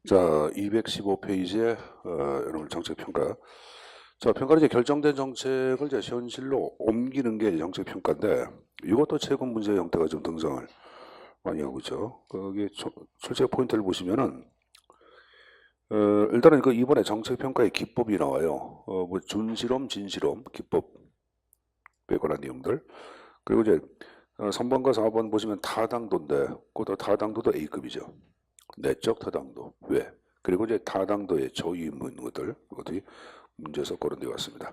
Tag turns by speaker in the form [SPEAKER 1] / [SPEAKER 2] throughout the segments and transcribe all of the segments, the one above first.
[SPEAKER 1] 자, 215페이지에 여러분 정책평가. 자, 평가는 이제 결정된 정책을 이제 현실로 옮기는 게 정책평가인데 이것도 최근 문제의 형태가 좀 등장을 많이 하고 있죠. 거기 출제 포인트를 보시면은 일단은 그 이번에 정책평가의 기법이 나와요. 뭐 준실험, 진실험 기법에 관한 내용들. 그리고 이제 3번과 4번 보시면 타당도인데 그것도 타당도도 A급이죠. 내적 타당도. 왜? 그리고 이제 타당도의 저의문것들 이것들이 문제에서 거론되어 왔습니다.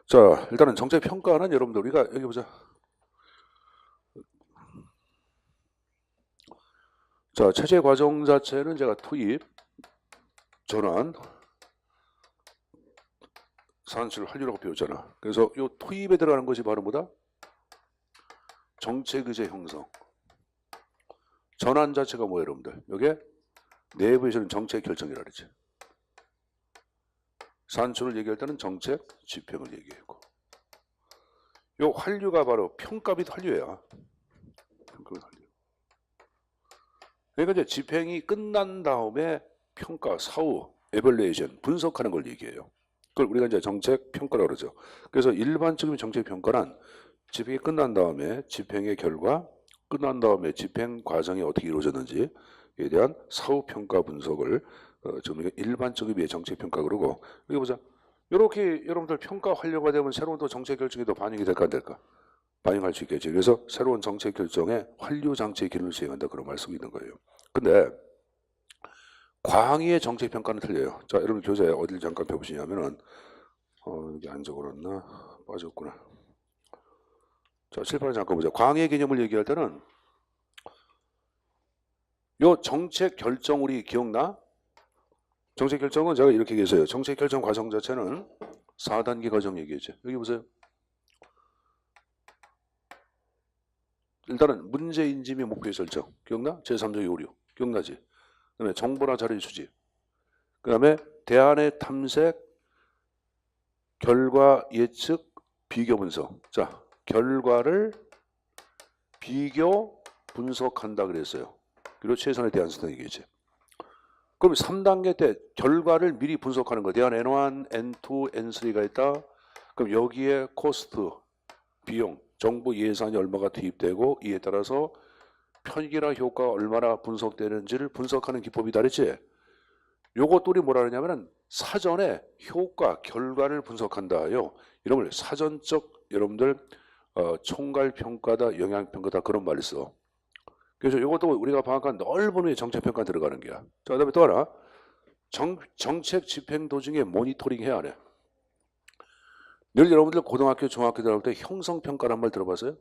[SPEAKER 1] 자, 일단은 정책 평가는 여러분들 우리가 여기 보자. 자, 체제 과정 자체는 제가 투입, 전환, 산출, 한류라고 배웠잖아. 그래서 이 투입에 들어가는 것이 바로 뭐다? 정책 의제 형성. 전환 자체가 뭐예요, 여러분들? 이게 내부에서는 정책 결정이라 그러지. 산출을 얘기할 때는 정책 집행을 얘기하고. 요 한류가 바로 평가 및 한류야. 평가 및 한류. 그러니까 이제 집행이 끝난 다음에 평가, 사후, 에벌레이션, 분석하는 걸 얘기해요. 그걸 우리가 이제 정책 평가라고 그러죠. 그래서 일반적인 정책 평가는 집행이 끝난 다음에 집행의 결과, 끝난 다음에 집행 과정이 어떻게 이루어졌는지에 대한 사후 평가 분석을 지금 일반적인 정책 평가 그러고 여기 보자. 이렇게 여러분들 평가 완료가 되면 새로운 또 정책 결정에도 반영이 될까 안 될까? 반영할 수 있겠죠. 그래서 새로운 정책 결정에 환류 장치의 기능을 수행한다 그런 말씀이 있는 거예요. 근데 광의의 정책 평가는 틀려요. 자, 여러분 교재 어디를 잠깐 펴보시냐면은 여기 안 적어놨나? 빠졌구나. 자, 칠판을 잠깐 보자. 광의 개념을 얘기할 때는 요 정책 결정 우리 기억나? 정책 결정은 제가 이렇게 얘기했어요. 정책 결정 과정 자체는 4단계 과정 얘기했죠. 여기 보세요. 일단은 문제 인지 및 목표 설정. 기억나? 제3조 요류. 기억나지? 그다음에 정보나 자료 수집. 그다음에 대안의 탐색, 결과 예측, 비교 분석. 자, 결과를 비교 분석한다 그랬어요. 그리고 최선의 대안 선택이겠지. 그럼 3단계 때 결과를 미리 분석하는 거. 대안 N1, N2, N3가 있다. 그럼 여기에 코스트, 비용, 정부 예산이 얼마가 투입되고 이에 따라서 편익이나 효과가 얼마나 분석되는지를 분석하는 기법이다 그랬지. 요것도 우리 뭐라 그러냐면은 사전에 효과, 결과를 분석한다요. 이런 걸 사전적 여러분들 총괄평가다, 영향평가다 그런 말을 써. 그래서 이것도 우리가 방학한 넓은 의미의 정책평가 들어가는 거야. 자, 그다음에 또 하나 정책 집행 도중에 모니터링 해야 하네. 늘 여러분들 고등학교, 중학교 들어갈 때 형성평가란 말 들어봤어요?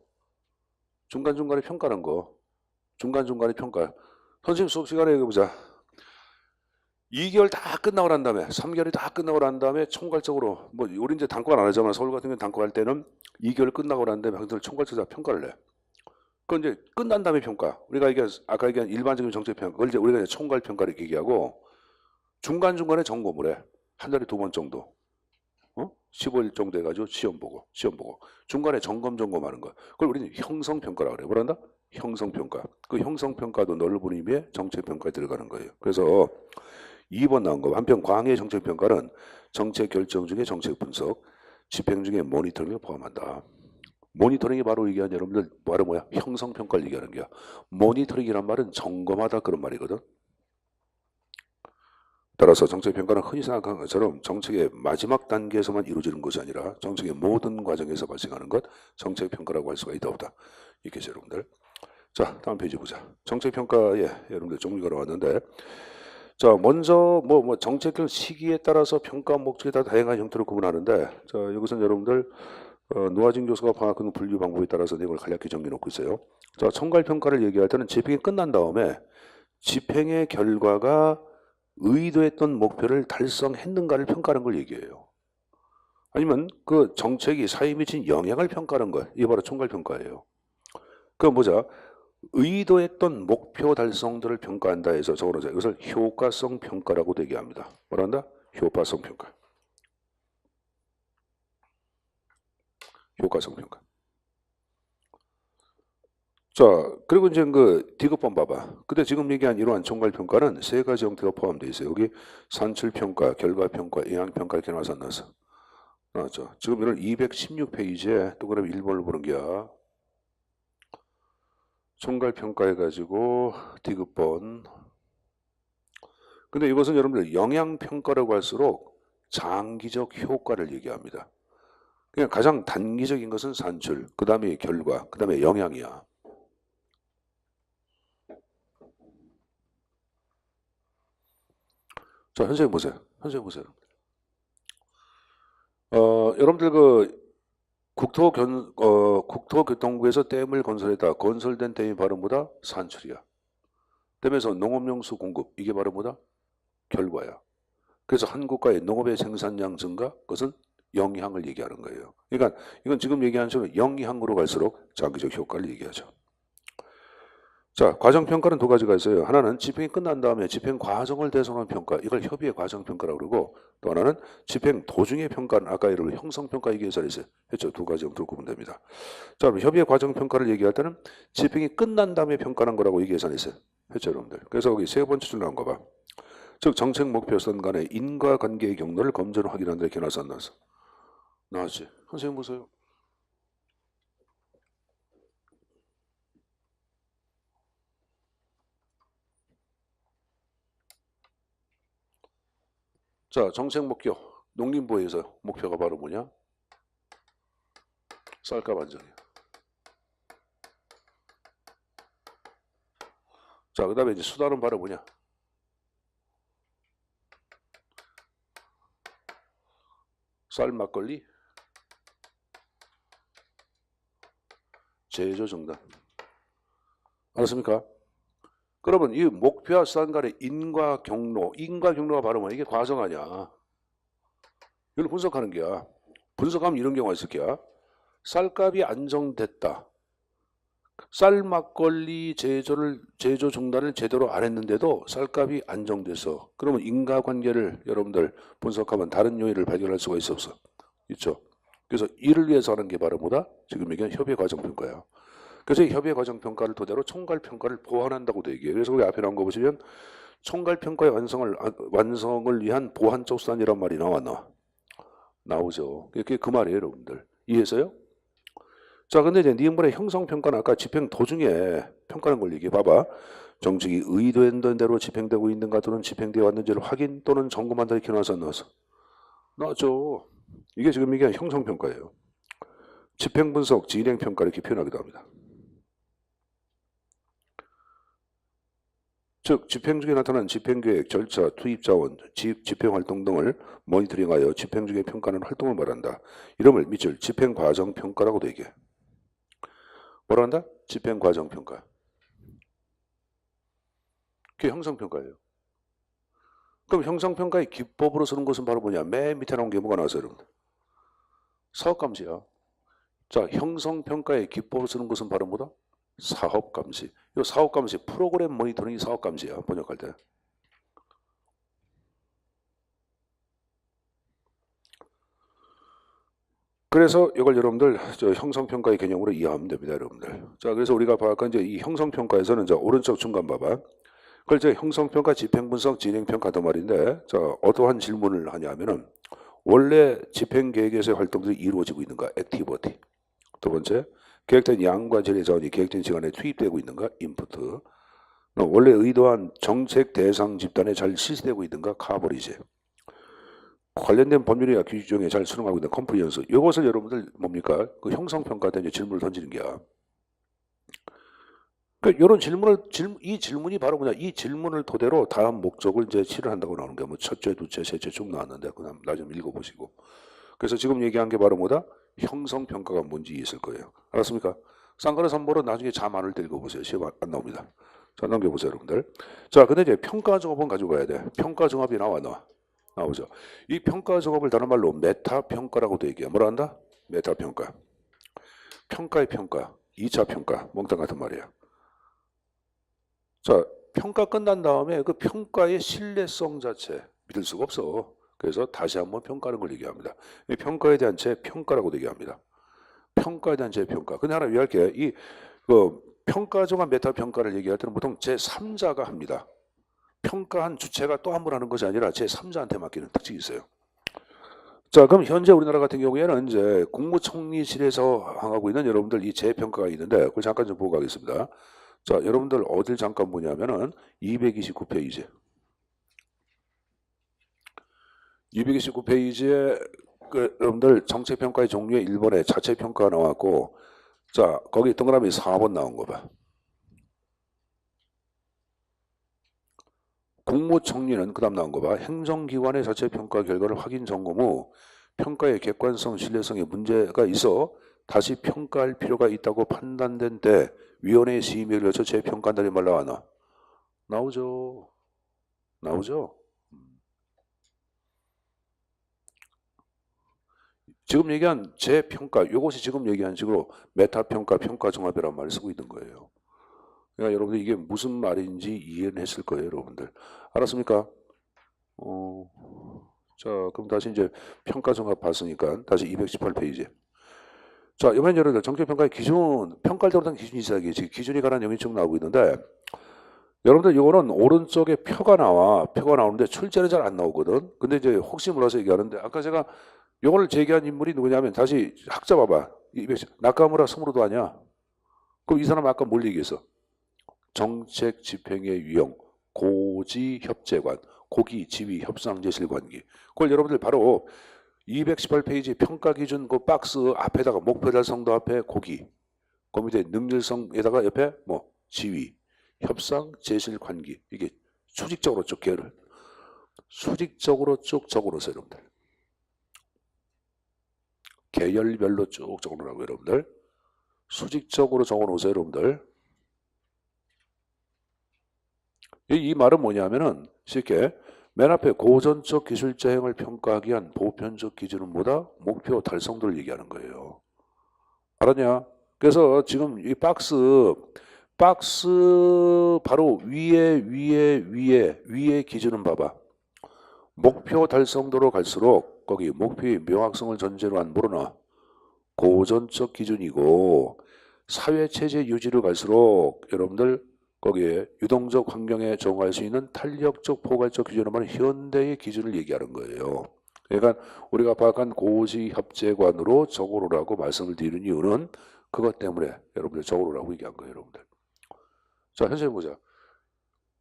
[SPEAKER 1] 중간중간에 평가란 거. 중간중간에 평가. 선생님 수업 시간에 보자. 2개월 다 끝나고 난 다음에 3개월이 다 끝나고 난 다음에 총괄적으로 뭐 우리 이제 단과는 안 하지만 서울 같은 경우는 단과할 때는 2개월 끝나고 난 다음에 학생들 총괄적으로 평가를 해. 그건 이제 끝난 다음에 평가. 우리가 이게 아까 얘기한 일반적인 정책 평가. 그걸 이제 우리가 이제 총괄 평가를 얘기하고 중간중간에 점검을 해. 한 달에 2번 정도. 15일 정도 해가지고 시험 보고 중간에 점검하는 거. 그걸 우리는 형성평가라고 그래. 뭐란다? 형성평가. 그 형성평가도 넓은 의미의 정책평가에 들어가는 거예요. 그래서 2번 나온 거. 한편 광의 정책평가는 정책 결정 중에 정책 분석, 집행 중에 모니터링을 포함한다. 모니터링이 바로 얘기한 여러분들 바로 뭐야? 형성평가를 얘기하는 거야. 모니터링이란 말은 점검하다 그런 말이거든. 따라서 정책평가는 흔히 생각하는 것처럼 정책의 마지막 단계에서만 이루어지는 것이 아니라 정책의 모든 과정에서 발생하는 것 정책평가라고 할 수가 있다 없다. 있겠죠 여러분들. 자, 다음 페이지 보자. 정책평가에 여러분들 종류가 나왔는데 자, 먼저 뭐 정책 시기에 따라서 평가 목적에 따라 다양한 형태로 구분하는데 자, 여기서는 여러분들 노아진 교수가 방학하는 분류 방법에 따라서 내용을 간략히 정리해 놓고 있어요. 자, 총괄평가를 얘기할 때는 집행이 끝난 다음에 집행의 결과가 의도했던 목표를 달성했는가를 평가하는 걸 얘기해요. 아니면 그 정책이 사회에 미친 영향을 평가하는 거, 이게 바로 총괄평가예요. 그럼 보자. 의도했던 목표 달성들을 평가한다 해서 적어놓자. 이것을 효과성 평가라고 얘기합니다. 뭐라 한다? 효과성 평가. 효과성 평가. 자, 그리고 이제 그 D급번 봐봐. 근데 지금 얘기한 이러한 총괄평가는 세 가지 형태가 포함되어 있어요. 여기 산출평가, 결과평가, 영향평가 이렇게 나와서 안 나왔어. 나왔죠. 지금 이런 216페이지에 또 그럼 1번을 보는 게야. 총괄평가해가지고 D급번. 근데 이것은 여러분들 영향평가라고 할수록 장기적 효과를 얘기합니다. 그냥 가장 단기적인 것은 산출, 그 다음에 결과, 그 다음에 영향이야. 자, 현재 보세요. 현재 보세요. 여러분들 그 국토교통부에서 댐을 건설했다. 건설된 댐이 바로 뭐다? 산출이야. 댐에서 농업용수 공급, 이게 바로 뭐다? 결과야. 그래서 한 국가의 농업의 생산량 증가, 그것은 영향을 얘기하는 거예요. 그러니까 이건 지금 얘기한 식으로 영향으로 갈수록 장기적 효과를 얘기하죠. 자, 과정평가는 두 가지가 있어요. 하나는 집행이 끝난 다음에 집행 과정을 대성한 평가, 이걸 협의의 과정평가라고 그러고, 또 하나는 집행 도중의 평가는 아까 이를 형성평가 얘기해서 했어요. 했죠. 두 가지 형태로 구분됩니다. 자, 그럼 협의의 과정평가를 얘기할 때는 집행이 끝난 다음에 평가하는 거라고 얘기해서 했어요. 했죠, 여러분들. 그래서 거기 세 번째 줄 나온 거 봐. 즉 정책 목표선 간의 인과관계의 경로를 검증 확인한다 이렇게 나왔어 안 나왔어? 나왔지. 선생님 보세요. 자, 정책 목표. 농림부에서 목표가 바로 뭐냐? 쌀값 안정이야. 자, 그 다음에 이제 수단은 바로 뭐냐? 쌀 막걸리 제조 정단. 알았습니까? 그러면 이 목표와 수단 간의 인과 경로가 바로 뭐야? 이게 과정 아니야. 이걸 분석하는 게야. 분석하면 이런 경우가 있을 게야. 쌀값이 안정됐다. 쌀 막걸리 제조 중단을 제대로 안 했는데도 쌀값이 안정돼서 그러면 인과관계를 여러분들 분석하면 다른 요인을 발견할 수가 있어 없어? 있죠. 그래서 이를 위해서 하는 게 바로 뭐다? 지금 얘기한 협의 과정 평가야. 그래서 이 협의 과정 평가를 토대로 총괄 평가를 보완한다고도 얘기해요. 그래서 우리 앞에 나온 거 보시면 총괄 평가의 완성을 위한 보완적 수단이란 말이 나오죠. 그게 그 말이에요, 여러분들. 이해했어요? 자, 근데 이제 니은번의 형성평가는 아까 집행 도중에 평가하는 걸 얘기해 봐봐. 정책이 의도했던 대로 집행되고 있는가 또는 집행되어 왔는지를 확인 또는 점검한다 이렇게 나와서 안 나왔어? 나왔죠. 이게 지금 이게 형성평가예요. 집행분석, 진행평가 이렇게 표현하기도 합니다. 즉 집행 중에 나타난 집행계획, 절차, 투입자원, 집행활동 등을 모니터링하여 집행 중에 평가하는 활동을 말한다. 이름을 밑줄 집행과정평가라고도 얘기해. 뭐라 한다? 집행과정평가. 그게 형성평가예요. 그럼 형성평가의 기법으로 쓰는 것은 바로 뭐냐? 맨 밑에 나온 게 뭐가 나왔어요, 여러분? 사업감시야. 자, 형성평가의 기법으로 쓰는 것은 바로 뭐다? 사업감시. 이 사업감시, 프로그램 모니터링이 사업감시야, 번역할 때. 그래서 이걸 여러분들 형성평가의 개념으로 이해하면 됩니다, 여러분들. 자, 그래서 우리가 아까 이제 이 형성평가에서는 자, 오른쪽 중간 봐봐. 그걸 이제 형성평가, 집행분석, 진행평가도 말인데, 자, 어떠한 질문을 하냐면은, 원래 집행계획에서의 활동들이 이루어지고 있는가? 액티비티. 두 번째, 계획된 양과 질의 자원이 계획된 시간에 투입되고 있는가? 인푸트. 원래 의도한 정책 대상 집단에 잘 실시되고 있는가? 카버리지. 관련된 법률이나 규정에 잘 수능하고 있는 컴플리언스. 이것을 여러분들 뭡니까? 그 형성평가 때 이제 질문을 던지는 게야. 그러니까 이런 이 질문이 바로 뭐냐? 이 질문을 토대로 다음 목적을 이제 실현한다고 나오는 거야. 뭐 첫째, 둘째, 셋째 쭉 나왔는데 그다음 나좀 읽어보시고. 그래서 지금 얘기한 게 바로 뭐다? 형성평가가 뭔지 있을 거예요. 알았습니까? 쌍거리 선보는 나중에 잠 안 올 때 읽어보세요. 시험 안 나옵니다. 자, 넘겨보세요, 여러분들. 자, 근데 이제 평가종합은 가지고 가야 돼. 평가종합이 나오죠. 이 평가종합을 다른 말로 메타평가라고도 얘기해. 뭐라 한다? 메타평가. 평가의 평가, 2차 평가, 몽땅 같은 말이야. 자, 평가 끝난 다음에 그 평가의 신뢰성 자체 믿을 수가 없어. 그래서 다시 한번 평가하는 걸 얘기합니다. 이 평가에 대한 재평가라고도 얘기합니다. 평가에 대한 재평가. 근데 하나 위할게. 평가정한 메타 평가를 얘기할 때는 보통 제3자가 합니다. 평가한 주체가 또 한 번 하는 것이 아니라 제3자한테 맡기는 특징이 있어요. 자, 그럼 현재 우리나라 같은 경우에는 이제 국무총리실에서 하고 있는 여러분들 이 재평가가 있는데 그걸 잠깐 좀 보고 가겠습니다. 자, 여러분들 어딜 잠깐 보냐면은 229페이지. 229페이지에 여러분들 정책평가의 종류의 1번에 자체평가가 나왔고, 자, 거기 동그라미 4번 나온 거 봐. 국무총리는 그 다음 나온 거 봐. 행정기관의 자체평가 결과를 확인 점검 후 평가의 객관성, 신뢰성에 문제가 있어 다시 평가할 필요가 있다고 판단된 때 위원회의 심의를 거쳐 재평가한다는 말 나왔나? 나오죠. 나오죠. 지금 얘기한 재평가, 이것이 지금 얘기한 식으로 메타평가, 평가종합이라는 말을 쓰고 있는 거예요. 그러니까 여러분들 이게 무슨 말인지 이해는 했을 거예요, 여러분들. 알았습니까? 자, 그럼 다시 이제 평가종합 봤으니까 다시 218페이지. 자, 이번엔 여러분들 정책평가의 기준, 평가할 때 어떤 기준이 있어야지. 지금 기준이 관한 영역이 쭉 나오고 있는데, 여러분들 이거는 오른쪽에 표가 나오는데 출제는 잘 안 나오거든. 근데 이제 혹시 몰라서 얘기하는데, 아까 제가 이거를 제기한 인물이 누구냐면, 다시 학자 봐봐. 나카무라 스무르도 아니야. 그럼 이 사람 아까 뭘 얘기했어? 정책 집행의 유형, 고지 협재관, 고기, 지위, 협상, 제실 관계. 그걸 여러분들 바로 218페이지 평가 기준 그 박스 앞에다가 목표 달성도 앞에 고기, 그 밑에 능률성에다가 옆에 뭐 지위, 협상, 제실 관계. 이게 수직적으로 쭉 계를 수직적으로 쭉 적어놓으세요, 여러분들. 계열별로 쭉 적어놓으라고 여러분들. 수직적으로 적어놓으세요, 여러분들. 이 말은 뭐냐면은 쉽게 맨 앞에 고전적 기술 재행을 평가하기 위한 보편적 기준은 뭐다? 목표 달성도를 얘기하는 거예요. 알았냐? 그래서 지금 이 박스 바로 위에 기준은 봐봐. 목표 달성도로 갈수록 거기 목표의 명확성을 전제로 한 모르나 고전적 기준이고 사회체제 유지로 갈수록 여러분들 거기에 유동적 환경에 적응할 수 있는 탄력적 포괄적 기준을 말하는 현대의 기준을 얘기하는 거예요. 그러니까 우리가 파악한 고지 협재관으로 적어놓으라고 말씀을 드리는 이유는 그것 때문에 여러분들 적어놓으라고 얘기한 거예요, 여러분들. 자, 현재 보자.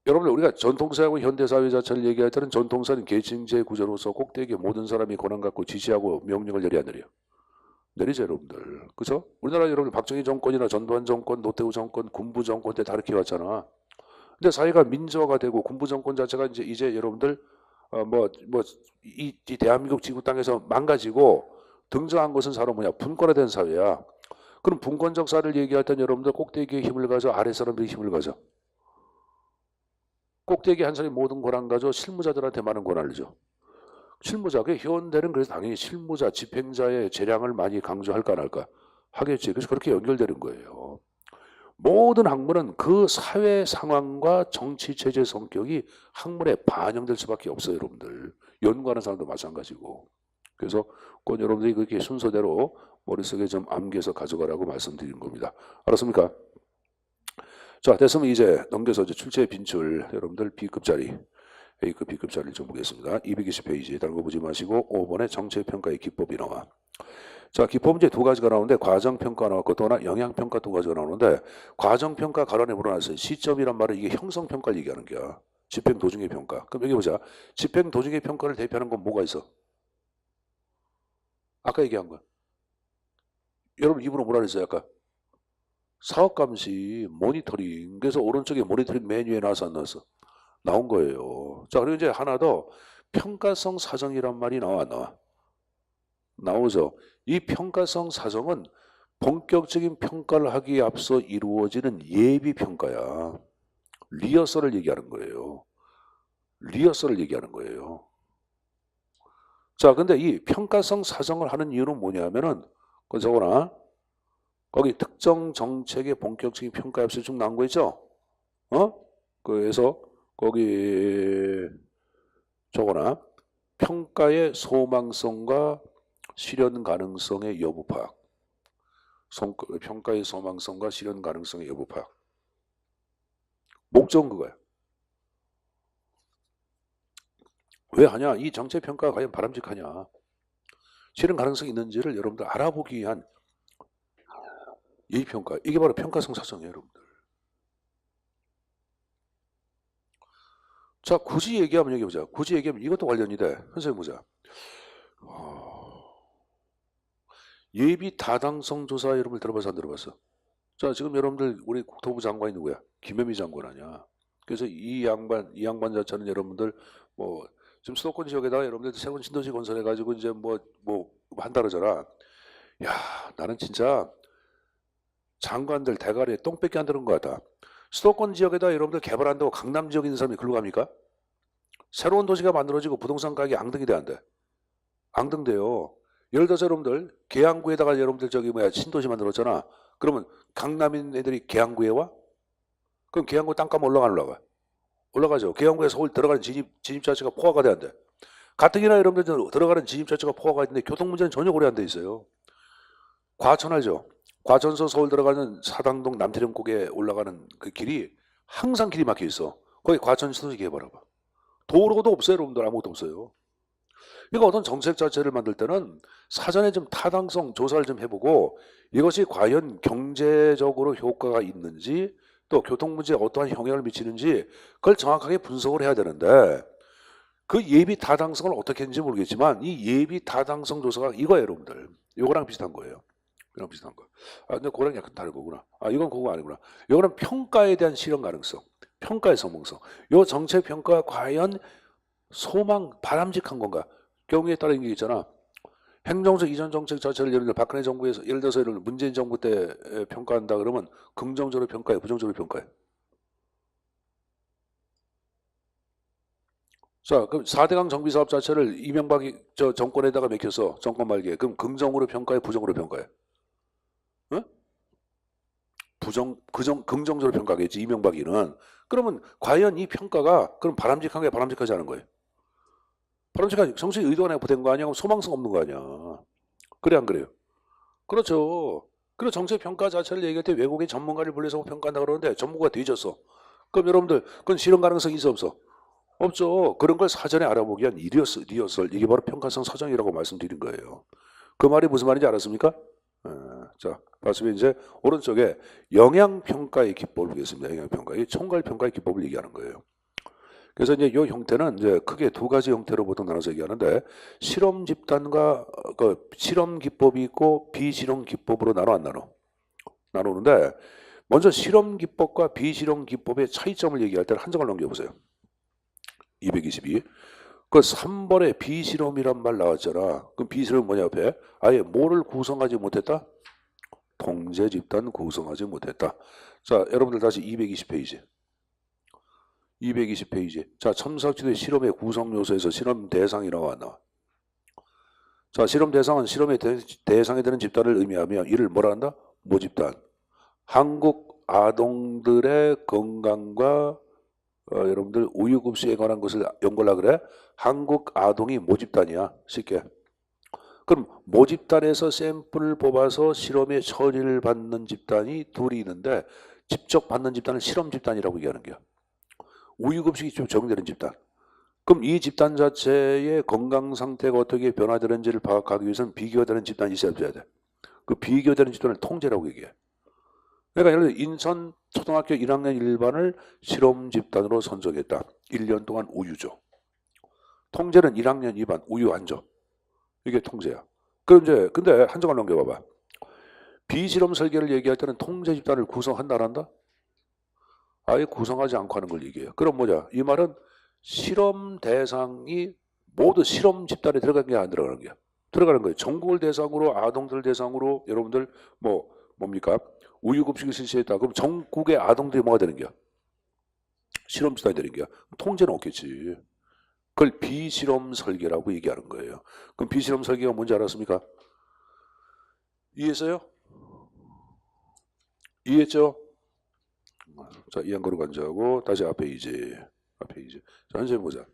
[SPEAKER 1] 여러분들 우리가 전통사하고 현대사회 자체를 얘기할 때는 전통사는 계층제 구조로서 꼭대기에 모든 사람이 권한 갖고 지시하고 명령을 내려야 내려. 내리죠, 여러분들. 그죠? 우리나라 여러분들 박정희 정권이나 전두환 정권, 노태우 정권, 군부 정권 때 다 이렇게 왔잖아. 근데 사회가 민주화가 되고 군부 정권 자체가 이제 여러분들 이 대한민국 지구 땅에서 망가지고 등장한 것은 사로 뭐냐? 분권화된 사회야. 그럼 분권적 사회를 얘기할 땐 여러분들 꼭대기에 힘을 가져, 아래 사람들이 힘을 가져. 꼭대기 한 사람이 모든 권한 가져 실무자들한테 많은 권한을 줘. 실무자, 그 현대는 그래서 당연히 실무자, 집행자의 재량을 많이 강조할까 안 할까? 하겠지. 그래서 그렇게 연결되는 거예요. 모든 학문은 그 사회 상황과 정치 체제 성격이 학문에 반영될 수밖에 없어요, 여러분들. 연구하는 사람도 마찬가지고. 그래서 꼭 여러분들이 그렇게 순서대로 머릿속에 좀 암기해서 가져가라고 말씀드린 겁니다. 알았습니까? 자, 됐으면 이제 넘겨서 이제 출제 빈출 여러분들 B급 자리, A급, B급 자리를 좀 보겠습니다. 220페이지 다른 거 보지 마시고 5번에 정책평가의 기법이 나와. 자, 기법 문제 두 가지가 나오는데 과정평가 나왔고 또 하나 영향평가 두 가지가 나오는데 과정평가 가론에 물어놨어요. 시점이란 말은 이게 형성평가를 얘기하는 거야. 집행 도중의 평가. 그럼 여기 보자. 집행 도중의 평가를 대표하는 건 뭐가 있어? 아까 얘기한 거야. 여러분 입으로 뭐라 그랬어요 아까? 사업감시, 모니터링. 그래서 오른쪽에 모니터링 메뉴에 나와서 안 나왔어? 나온 거예요. 자, 그리고 이제 하나 더 평가성 사정이란 말이 나오죠. 이 평가성 사정은 본격적인 평가를 하기에 앞서 이루어지는 예비 평가야. 리허설을 얘기하는 거예요. 리허설을 얘기하는 거예요. 자, 근데 이 평가성 사정을 하는 이유는 뭐냐면은 그거나 거기 특정 정책의 본격적인 평가에 앞서 쭉 나온 거 있죠? 그래서 거기 저거나 평가의 소망성과 실현 가능성의 여부 파악. 평가의 소망성과 실현 가능성의 여부 파악. 목적은 그거야. 왜 하냐? 이 정책평가가 과연 바람직하냐? 실현 가능성이 있는지를 여러분들 알아보기 위한 예비평가. 이게 바로 평가성 사정이에요, 여러분들. 자, 굳이 얘기하면 여기 보자. 굳이 얘기하면 이것도 관련이 돼. 선생님 보자. 예비 타당성 조사 여러분들 들어봐서 안 들어봤어? 자, 지금 여러분들 우리 국토부 장관이 누구야? 김현미 장관 아니야. 그래서 이 양반 자체는 여러분들 뭐 지금 수도권 지역에다가 여러분들 새로운 신도시 건설해가지고 이제 뭐 한다르잖아. 야, 나는 진짜 장관들 대가리에 똥 뺏기 안 들은 것 같아. 수도권 지역에다 여러분들 개발한다고 강남 지역에 있는 사람이 글로 갑니까? 새로운 도시가 만들어지고 부동산 가격이 앙등이 돼 안 돼? 앙등돼요. 예를 들어서 여러분들 계양구에다가 여러분들 신도시 만들었잖아. 그러면 강남인 애들이 계양구에 와? 그럼 계양구 땅값 올라가 안 올라가? 올라가죠. 계양구에 서울 들어가는 진입 자체가 포화가 돼 안 돼? 가뜩이나 여러분들 들어가는 진입 자체가 포화가 있는데 교통 문제는 전혀 고려 안 돼 있어요. 과천 알죠? 과천서 서울 들어가는 사당동 남태령곡에 올라가는 그 길이 항상 길이 막혀 있어. 거기 과천 신도시 개발해봐. 도로도 없어요, 여러분들. 아무것도 없어요. 그러니까 어떤 정책 자체를 만들 때는 사전에 좀 타당성 조사를 좀 해보고 이것이 과연 경제적으로 효과가 있는지 또 교통 문제에 어떠한 영향을 미치는지 그걸 정확하게 분석을 해야 되는데 그 예비 타당성을 어떻게 했는지 모르겠지만 이 예비 타당성 조사가 이거예요, 여러분들. 이거랑 비슷한 거예요. 이거랑 비슷한 거. 아, 근데 그거랑 약간 다른 거구나. 아, 이건 그거 아니구나. 이거는 평가에 대한 실현 가능성, 평가의 성공성. 이 정책 평가가 과연 바람직한 건가? 경우에 따라 이게 있잖아. 행정적 이전 정책 자체를 예를 들어 박근혜 정부에서 예를 들어서 문재인 정부 때 평가한다 그러면 긍정적으로 평가해, 부정적으로 평가해. 자, 그럼 4대강 정비 사업 자체를 이명박이 정권에다가 맡겨서 정권 말기에 그럼 긍정으로 평가해, 부정으로 평가해? 응? 긍정적으로 평가하겠지 이명박이는. 그러면 과연 이 평가가 그럼 바람직한 게 바람직하지 않은 거예요? 바람직한 정책 의도가 부된 거 아니야? 그럼 소망성 없는 거 아니야? 그래 안 그래요? 그렇죠. 그리고 정책 평가 자체를 얘기할 때 외국인 전문가를 불러서 평가한다 그러는데 전문가가 뒤졌어. 그럼 여러분들 그건 실현 가능성이 있어 없어? 없죠. 그런 걸 사전에 알아보기 위한 리허설 이게 바로 평가성 사정이라고 말씀드린 거예요. 그 말이 무슨 말인지 알았습니까? 자, 봤으면 이제 오른쪽에 영향평가의 기법을 보겠습니다. 영향평가. 이 총괄평가의 기법을 얘기하는 거예요. 그래서 이제 이 형태는 이제 크게 두 가지 형태로 보통 나눠서 얘기하는데 실험 집단과 그 실험 기법이 있고 비실험 기법으로 나눠 안 나눠? 나누는데 먼저 실험 기법과 비실험 기법의 차이점을 얘기할 때는 한 장을 넘겨보세요. 222. 그 3번에 비실험이란 말 나왔잖아. 그럼 비실험은 뭐냐 앞에? 아예 뭐를 구성하지 못했다? 통제 집단 구성하지 못했다. 자, 여러분들 다시 220페이지. 220페이지. 자, 첨삭지대 실험의 구성 요소에서 실험 대상이 나와 안 나와? 자, 실험 대상은 실험의 대상이 되는 집단을 의미하며 이를 뭐라 한다? 모집단. 한국 아동들의 건강과 여러분들 우유급식에 관한 것을 연구하려 그래? 한국 아동이 모집단이야. 쉽게. 그럼 모집단에서 샘플을 뽑아서 실험에 처리를 받는 집단이 둘이 있는데 직접 받는 집단을 실험 집단이라고 얘기하는 거야. 우유급식이 좀 적용되는 집단. 그럼 이 집단 자체의 건강 상태가 어떻게 변화되는지를 파악하기 위해서는 비교되는 집단이 있어야 돼. 그 비교되는 집단을 통제라고 얘기해. 그러니까 예를 들어 인천 초등학교 1학년 1반을 실험 집단으로 선정했다. 1년 동안 우유죠. 통제는 1학년 2반 우유 안 줘. 이게 통제야. 그럼 이제 근데 한 장을 넘겨봐봐. 비실험 설계를 얘기할 때는 통제 집단을 구성한다 안 한다? 아예 구성하지 않고 하는 걸 얘기해요. 그럼 뭐냐? 이 말은 실험 대상이 모두 실험 집단에 들어가는 게 안 들어가는 거야. 들어가는 거예요. 전국을 대상으로 아동들 대상으로 여러분들 뭡니까? 우유급식을 실시했다. 그럼 전국의 아동들이 뭐가 되는 거야? 실험 집단이 되는 거야. 통제는 없겠지. 그걸 비실험 설계라고 얘기하는 거예요. 그럼 비실험 설계가 뭔지 알았습니까? 이해했어요? 이해했죠? 자, 이한 거로 간주하고 다시 앞에 이제 자, 선생님 보자.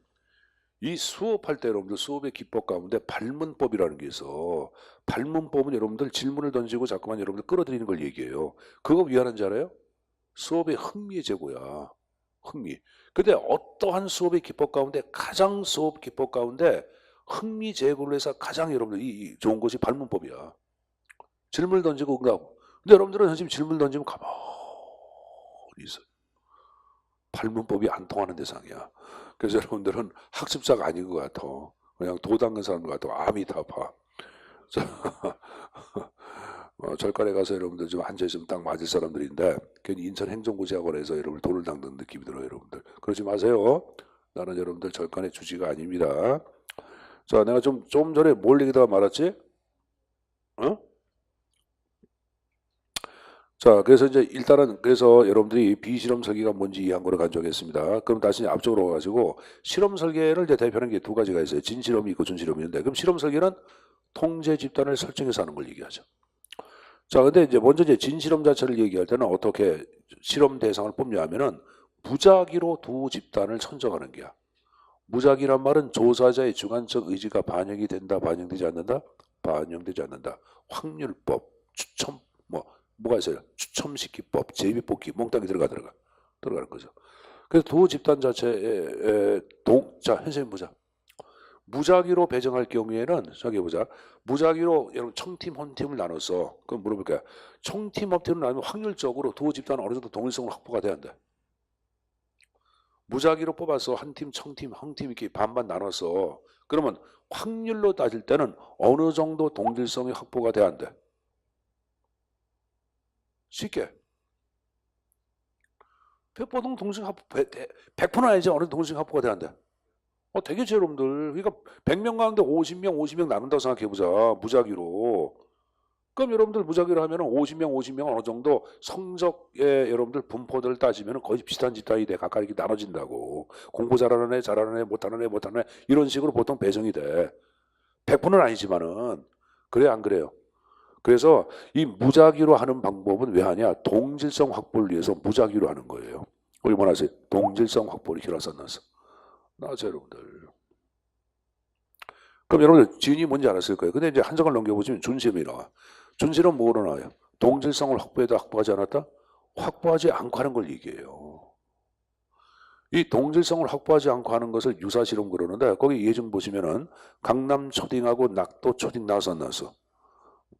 [SPEAKER 1] 이 수업할 때 여러분들 수업의 기법 가운데 발문법이라는 게 있어. 발문법은 여러분들 질문을 던지고 자꾸만 여러분들 끌어들이는 걸 얘기해요. 그거 왜 하는지 알아요? 수업의 흥미의 제고야. 흥미. 근데 어떠한 수업의 기법 가운데 가장 수업 기법 가운데 흥미 제고를 해서 가장 여러분들 이 좋은 것이 발문법이야. 질문을 던지고 응답. 근데 여러분들은 지금 질문을 던지면 가만히 있어요. 발문법이 안 통하는 대상이야. 그래서 여러분들은 학습자가 아닌 것 같아. 그냥 도 닦는 사람 같아. 아미타파. 절간에 가서 여러분들 좀 앉아있으면 딱 맞을 사람들인데 괜히 인천 행정고시학원에서 여러분들 돈을 닦는 느낌이 들어요. 여러분들 그러지 마세요. 나는 여러분들 절간의 주지가 아닙니다. 자, 내가 좀 전에 뭘 얘기다가 말았지? 어? 자, 그래서 이제 일단은 그래서 여러분들이 비실험 설계가 뭔지 이해한 거를 가져오겠습니다. 그럼 다시 앞쪽으로 가가지고 실험 설계를 이제 대표하는 게 두 가지가 있어요. 진실험이 있고 준실험이 있는데, 그럼 실험 설계는 통제 집단을 설정해서 하는 걸 얘기하죠. 자, 근데 이제 먼저 이제 진실험 자체를 얘기할 때는 어떻게 실험 대상을 뽑냐 하면은 무작위로 두 집단을 선정하는 게야. 무작위란 말은 조사자의 주관적 의지가 반영이 된다, 반영되지 않는다, 반영되지 않는다. 확률법, 추첨, 뭐가 있어요? 추첨시키법, 제비뽑기, 몽땅이 들어가는 거죠. 그래서 두 집단 자체에 자, 선생님 보자. 무작위로 배정할 경우에는 저기 보자. 무작위로 여러분 청팀, 헌팀을 나눠서 그럼 물어볼게요. 청팀, 헌팀을 나누면 확률적으로 두 집단은 어느 정도 동일성을 확보가 돼야 한다. 무작위로 뽑아서 한 팀, 청팀, 헌팀 이렇게 반반 나눠서 그러면 확률로 따질 때는 어느 정도 동일성이 확보가 돼야 한다. 쉽게. 100% 동일성 확보, 100%는 아니지 어느 정도 동일성 확보가 돼야 한다. 되겠죠, 여러분들. 그러니까 100명 가운데 50명 나눈다고 생각해보자. 무작위로. 그럼 여러분들 무작위로 하면 50명 어느 정도 성적의 여러분들 분포들을 따지면 거의 비슷한 집단이 돼. 각각 이렇게 나눠진다고. 공부 잘하는 애, 못하는 애, 이런 식으로 보통 배정이 돼. 100%는 아니지만은. 그래, 안 그래요? 그래서 이 무작위로 하는 방법은 왜 하냐? 동질성 확보를 위해서 무작위로 하는 거예요. 우리 뭐하세요? 동질성 확보를 혈화산 나서. 나죠, 여러분들. 그럼 여러분들 지인이 뭔지 알았을 거예요. 근데 이제 한 장을 넘겨보시면 준실험이 나와. 준실험 뭐로 나와요? 동질성을 확보해도 확보하지 않았다? 확보하지 않고 하는 걸 얘기해요. 이 동질성을 확보하지 않고 하는 것을 유사실험 그러는데 거기 예증 보시면은 강남 초딩하고 낙도 초딩 나와서 안 나왔어.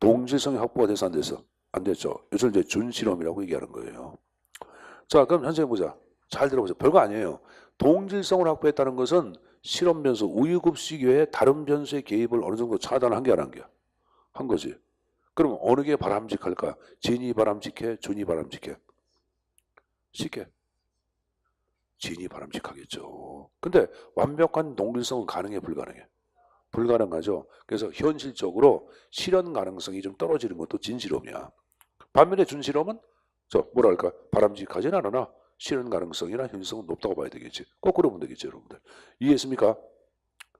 [SPEAKER 1] 동질성이 확보가 돼서 안 돼서? 안 됐죠. 이것을 이제 준실험이라고 얘기하는 거예요. 자, 그럼 현재 보자. 잘 들어보세요. 별거 아니에요. 동질성을 확보했다는 것은 실험 변수, 우유급식 외에 다른 변수의 개입을 어느 정도 차단한 게 안 한 게야. 한 거지. 그럼 어느 게 바람직할까? 진이 바람직해? 준이 바람직해? 쉽게. 진이 바람직하겠죠. 근데 완벽한 동질성은 가능해, 불가능해? 불가능하죠. 그래서 현실적으로 실현 가능성이 좀 떨어지는 것도 진실험이야. 반면에 준실험은 뭐랄까 바람직하진 않으나 실현 가능성이나 현실성은 높다고 봐야 되겠지. 거꾸로 보면 되겠죠, 여러분들. 이해했습니까?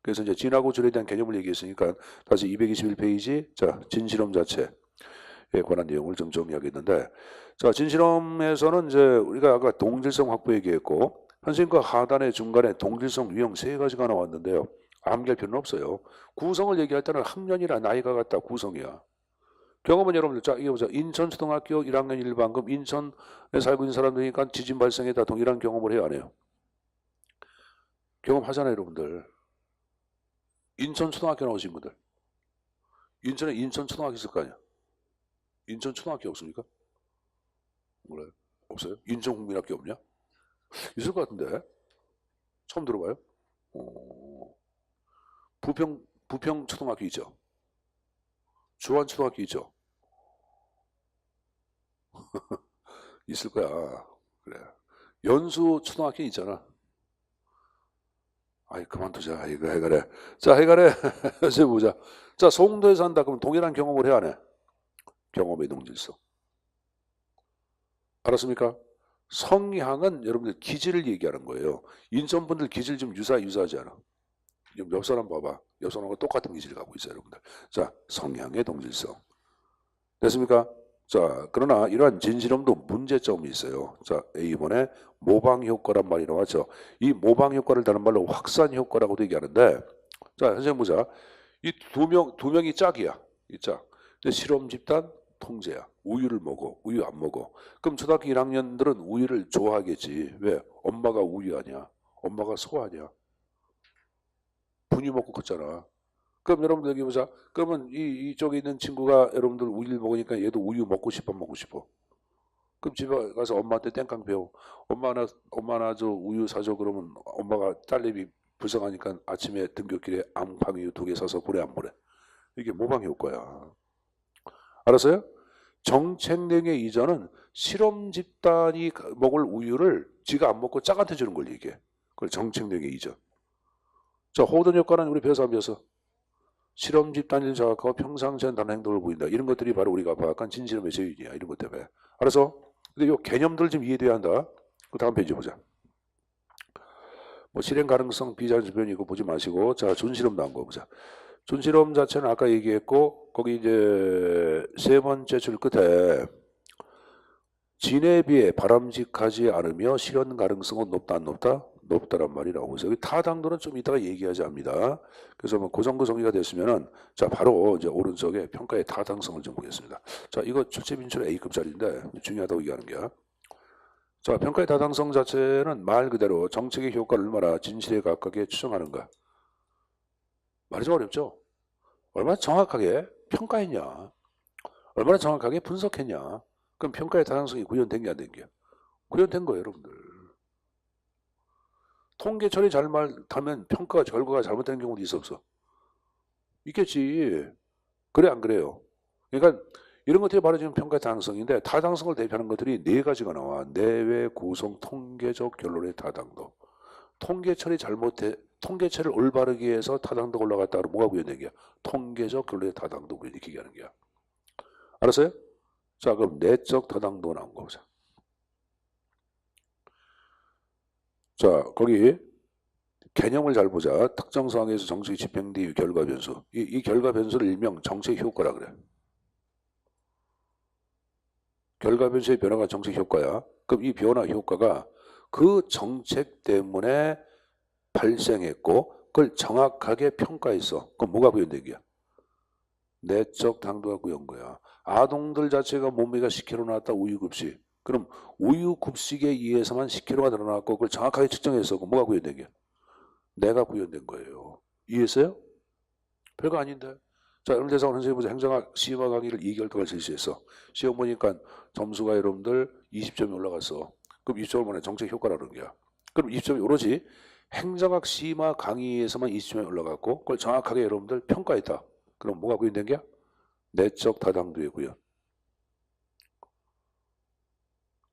[SPEAKER 1] 그래서 이제 진하고 줄에 대한 개념을 얘기했으니까 다시 221페이지 자 진실험 자체에 관한 내용을 좀 정리하겠는데 자 진실험에서는 이제 우리가 아까 동질성 확보 얘기했고 선생님과 하단에 중간에 동질성 유형 세 가지가 나왔는데요. 암기할 필요는 없어요. 구성을 얘기할 때는 학년이나 나이가 같다 구성이야. 경험은 여러분들 자 이게 보자. 인천초등학교 1학년 1반급 인천에 살고 있는 사람들이니까 지진 발생에다 동일한 경험을 해야 안 해요. 경험하잖아요, 여러분들. 인천초등학교 나오신 분들. 인천에 인천초등학교 있을 거 아니야. 인천초등학교 없습니까? 몰라요. 없어요? 인천국민학교 없냐? 있을 것 같은데. 처음 들어봐요? 부평초등학교 있죠. 주안초등학교 있죠. 있을 거야. 그래. 연수초등학교 있잖아. 아이 그만두자. 이거 해가래. 자 해가래. 해서 보자. 자 송도에 산다. 그럼 동일한 경험을 해야 하네. 경험의 동질성. 알았습니까? 성향은 여러분들 기질을 얘기하는 거예요. 인천분들 기질 좀 유사하지 않아? 옆 사람 봐봐. 옆 사람과 똑같은 기질을 갖고 있어요, 여러분들. 자 성향의 동질성. 됐습니까? 자, 그러나 이러한 진실험도 문제점이 있어요. 자, A번에 모방 효과란 말이 나왔죠. 이 모방 효과를 다른 말로 확산 효과라고도 얘기하는데, 자, 선생님 보자. 이 두 명이 짝이야. 이 짝. 근데 실험 집단 통제야. 우유를 먹어. 우유 안 먹어. 그럼 초등학교 1학년들은 우유를 좋아하겠지. 왜? 엄마가 우유 아니야. 엄마가 소 아니야. 분유 먹고 컸잖아. 그럼 여러분들 여기 보자. 그러면 이쪽에 있는 친구가 여러분들 우유를 먹으니까 얘도 우유 먹고 싶어 먹고 싶어. 그럼 집에 가서 엄마한테 땡깡 배워. 엄마 나 저 우유 사줘. 그러면 엄마가 딸내미 불쌍하니까 아침에 등굣길에 앙팡이유 2개 사서 보내 안 보내. 이게 모방 효과야. 알았어요? 정책 능의 이전은 실험 집단이 먹을 우유를 지가 안 먹고 짝한테 주는 걸 얘기해. 그걸 정책 능의 이전. 자, 호든 효과는 우리 배워서 안 배웠어? 실험 집단을 장악하고 평상시엔 다른 행동을 보인다. 이런 것들이 바로 우리가 파악한 진실함의 제윤이야. 이런 것 때문에. 알았어? 근데 이 개념들 좀 이해돼야 한다. 그 다음 페이지 보자. 뭐 실행 가능성 비자연변이 이거 보지 마시고, 자, 준실험 나온 거 보자. 준실험 자체는 아까 얘기했고, 거기 이제 세 번째 줄 끝에 진에 비해 바람직하지 않으며 실현 가능성은 높다 안 높다? 높다란 말이 나오고 있어요. 타당도는 좀 이따가 얘기하지 합니다. 그래서 뭐 고정구 정리가 됐으면은 자 바로 이제 오른쪽에 평가의 타당성을 좀 보겠습니다. 자 이거 출제 민출 A급짜리인데 중요하다고 얘기하는 게야. 자 평가의 타당성 자체는 말 그대로 정책의 효과를 얼마나 진실에 가깝게 추정하는가. 말이 좀 어렵죠? 얼마나 정확하게 평가했냐. 얼마나 정확하게 분석했냐. 그럼 평가의 타당성이 구현된 게 안 된 게. 구현된 거예요 여러분들. 통계 처리 잘못하면 평가 결과가 잘못된 경우도 있어 없어? 있겠지. 그래 안 그래요? 그러니까 이런 것들이 바로 지금 평가의 타당성인데 타당성을 대표하는 것들이 네 가지가 나와. 내외 구성 통계적 결론의 타당도. 통계 처리를 올바르게 해서 타당도가 올라갔다 그러면 뭐가 구현된 게야? 통계적 결론의 타당도 구현 이렇게 얘기하는 게야. 알았어요? 자 그럼 내적 타당도 나온 거 보자. 자 거기 개념을 잘 보자. 특정 상황에서 정책이 집행된 결과 변수. 이 결과 변수를 일명 정책 효과라 그래. 결과 변수의 변화가 정책 효과야. 그럼 이 변화 효과가 그 정책 때문에 발생했고 그걸 정확하게 평가했어. 그럼 뭐가 구현된 거야? 내적 당도가 구현 거야. 아동들 자체가 몸무게가 10kg 나왔다 우유급식. 그럼 우유급식에 의해서만 10kg가 늘어났고 그걸 정확하게 측정해서 그럼 뭐가 구현된 거야? 내가 구현된 거예요. 이해했어요? 별거 아닌데. 자, 여러분 대상 선생님 보자. 행정학 시험화 강의를 2개월 동안 실시했어. 시험 보니까 점수가 여러분들 20점이 올라갔어. 그럼 20점을 뭐냐? 정책 효과라는 거야. 그럼 20점이 오로지 행정학 시험화 강의에서만 20점이 올라갔고 그걸 정확하게 여러분들 평가했다. 그럼 뭐가 구현된 거야? 내적 타당도의 구현.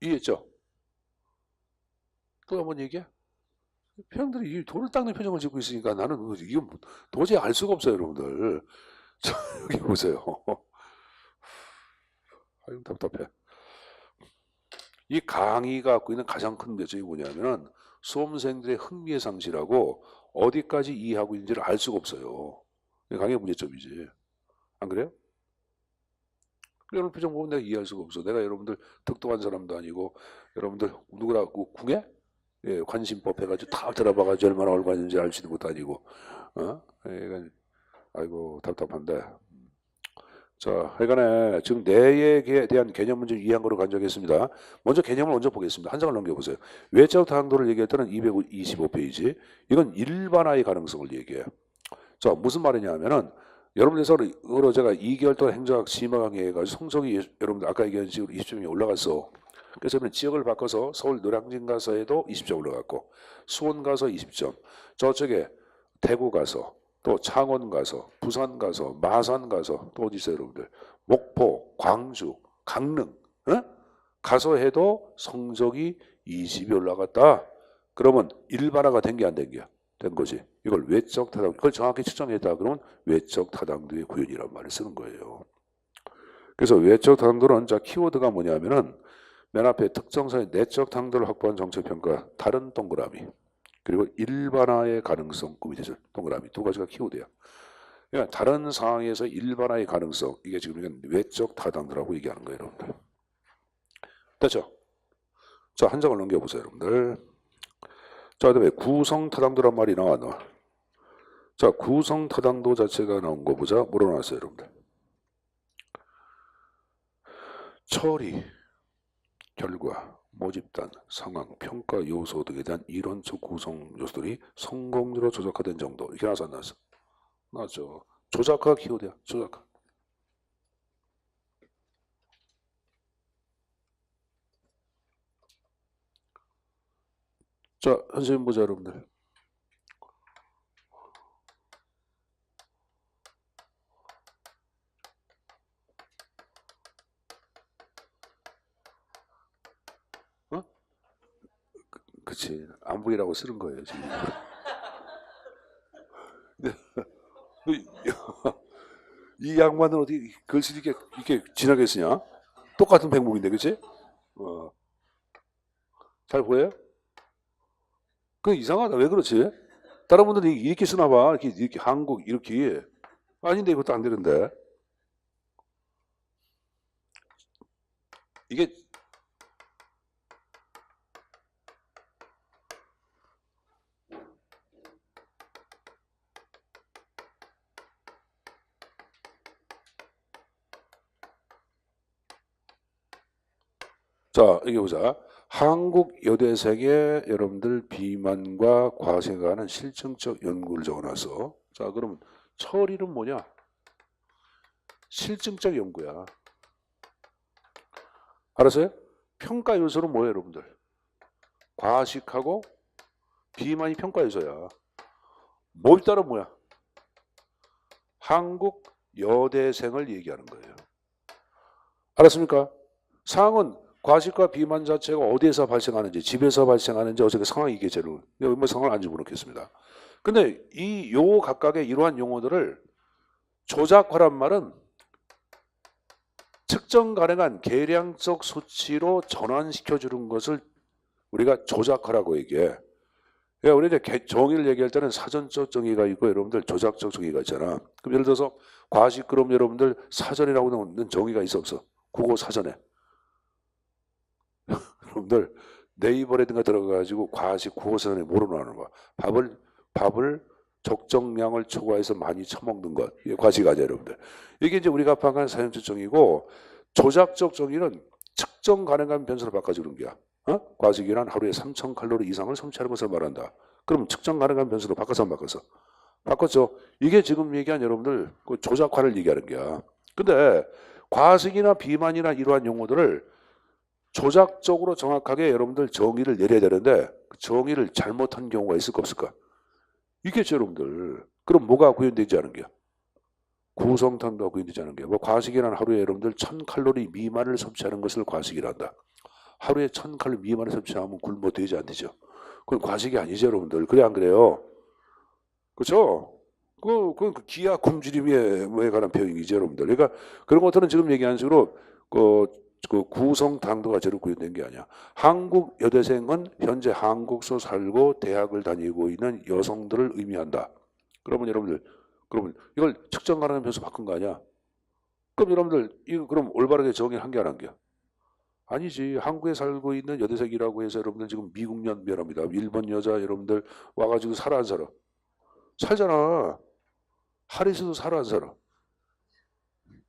[SPEAKER 1] 이해했죠? 또 한번 얘기해? 표정들이 돌을 닦는 표정을 짓고 있으니까 나는 이건 도저히 알 수가 없어요, 여러분들. 자, 여기 보세요. 아유, 답답해. 이 강의가 갖고 있는 가장 큰 문제점이 뭐냐면은 수험생들의 흥미의 상실하고 어디까지 이해하고 있는지를 알 수가 없어요. 이게 강의의 문제점이지. 안 그래요? 여러분 표정 보면 내가 이해할 수가 없어. 내가 여러분들 특도한 사람도 아니고 여러분들 누구라고 궁예? 예, 관심법 해가지고 다 들어봐가지고 얼마나 얼마인지 알지도 못하니고 그러니까 아이고 답답한데. 자, 하여간에 지금 내에 대한 개념을 좀 이해한 거로 간주하겠습니다. 먼저 개념을 먼저 보겠습니다. 한 장을 넘겨보세요. 외적 타당도를 얘기했던 225페이지. 이건 일반화의 가능성을 얘기해요. 자, 무슨 말이냐면은 여러분들에서 제가 2개월 동안 행정학 심화 강의해가지고 성적이 여러분들 아까 얘기한 식으로 20점이 올라갔어. 그래서 지역을 바꿔서 서울 노량진 가서 해도 20점 올라갔고 수원 가서 20점, 저쪽에 대구 가서 또 창원 가서 부산 가서 마산 가서 또 어디 있어요 여러분들? 목포, 광주, 강릉 가서 해도 성적이 20이 올라갔다. 그러면 일반화가 된 게 안 된 게야? 된 거지. 이걸 외적 타당도, 그걸 정확히 측정했다. 그러면 외적 타당도의 구현이라는 말을 쓰는 거예요. 그래서 외적 타당도는 자 키워드가 뭐냐면은 맨 앞에 특정사의 내적 타당도를 확보한 정책평가 다른 동그라미 그리고 일반화의 가능성 꾸미대절 동그라미 두 가지가 키워드야. 그러니까 다른 상황에서 일반화의 가능성, 이게 지금 이건 외적 타당도라고 얘기하는 거예요, 여러분들. 됐죠? 자, 한 장을 넘겨보세요, 여러분들. 자, 그다음에 구성 타당도란 말이 나왔나? 자, 구성 타당도 자체가 나온 거 보자. 뭐로 나왔어요, 여러분들? 처리, 결과, 모집단, 상황, 평가 요소 등에 대한 이론적 구성 요소들이 성공적으로 조작화된 정도. 이렇게 나왔어, 안 나왔어? 나왔죠. 조작화 키워드야, 조작화. 자, 선생님 보자, 여러분들. 어? 그치. 안 보이라고 쓰는 거예요, 지금. 이 양반은 어디 글씨 이렇게 진하게 쓰냐? 똑같은 백목인데, 그치? 어. 잘 보여요? 그 이상하다. 왜 그렇지? 다른 분들은 이렇게 쓰나 봐. 이렇게 한국, 이렇게. 아닌데, 이것도 안 되는데. 이게, 자, 여기 보자. 한국 여대생의 여러분들 비만과 과세에 관한 실증적 연구를 적어놨어. 자, 그럼 처리는 뭐냐? 실증적 연구야. 알았어요? 평가 요소는 뭐예요, 여러분들? 과식하고 비만이 평가 요소야. 뭘 따라 뭐야? 한국 여대생을 얘기하는 거예요. 알았습니까? 상황은 과식과 비만 자체가 어디에서 발생하는지, 집에서 발생하는지 어떻게 상황이 있겠죠. 뭐 상황을 안 집어넣겠습니다. 근데 이 요 각각의 이러한 용어들을 조작화란 말은 측정 가능한 계량적 수치로 전환시켜 주는 것을 우리가 조작화라고 얘기해. 그러니까 우리 이제 정의를 얘기할 때는 사전적 정의가 있고 여러분들 조작적 정의가 있잖아. 그럼 예를 들어서 과식 그럼 여러분들 사전이라고 하는 정의가 있어 없어? 국어 사전에. 여러분들 네이버라든가 들어가가지고 과식 국어 사전에 뭐로 나오는 거야? 밥을 적정량을 초과해서 많이 처먹는 것. 이게 과식 아니야, 여러분들. 이게 이제 우리가 파악하는 사전적 정의고 조작적 정의는 측정 가능한 변수로 바꿔주는 거야. 과식이란 하루에 3,000칼로리 이상을 섭취하는 것을 말한다. 그럼 측정 가능한 변수로 바꿔서 안 바꿔서? 바꿨죠. 이게 지금 얘기한 여러분들 그 조작화를 얘기하는 거야. 근데 과식이나 비만이나 이러한 용어들을 조작적으로 정확하게 여러분들 정의를 내려야 되는데 그 정의를 잘못한 경우가 있을까 없을까? 있겠죠, 여러분들. 그럼 뭐가 구현되지 않은 거야? 구성탄도가 구현되지 않은 거야. 뭐 과식이란 하루에 여러분들 1,000칼로리 미만을 섭취하는 것을 과식이란다. 하루에 1,000칼로리 미만을 섭취하면 굶어 되지 안 되죠. 그건 과식이 아니죠, 여러분들. 그래 안 그래요? 그렇죠? 그 기하 굶주림에 관한 표현이죠, 여러분들. 그러니까 그런 것들은 지금 얘기한 식으로 그 구성 당도가 제로 구현된 게 아니야. 한국 여대생은 현재 한국서 살고 대학을 다니고 있는 여성들을 의미한다. 그러면 여러분들, 그러면 이걸 측정 가능한 변수 바꾼 거 아니야? 그럼 여러분들 이거 그럼 올바르게 정의한 게 안 한 게? 아니지. 한국에 살고 있는 여대생이라고 해서 여러분들 지금 미국 연변합니다. 일본 여자 여러분들 와가지고 살아 안 살아? 살잖아. 하리스도 살아 안 살아?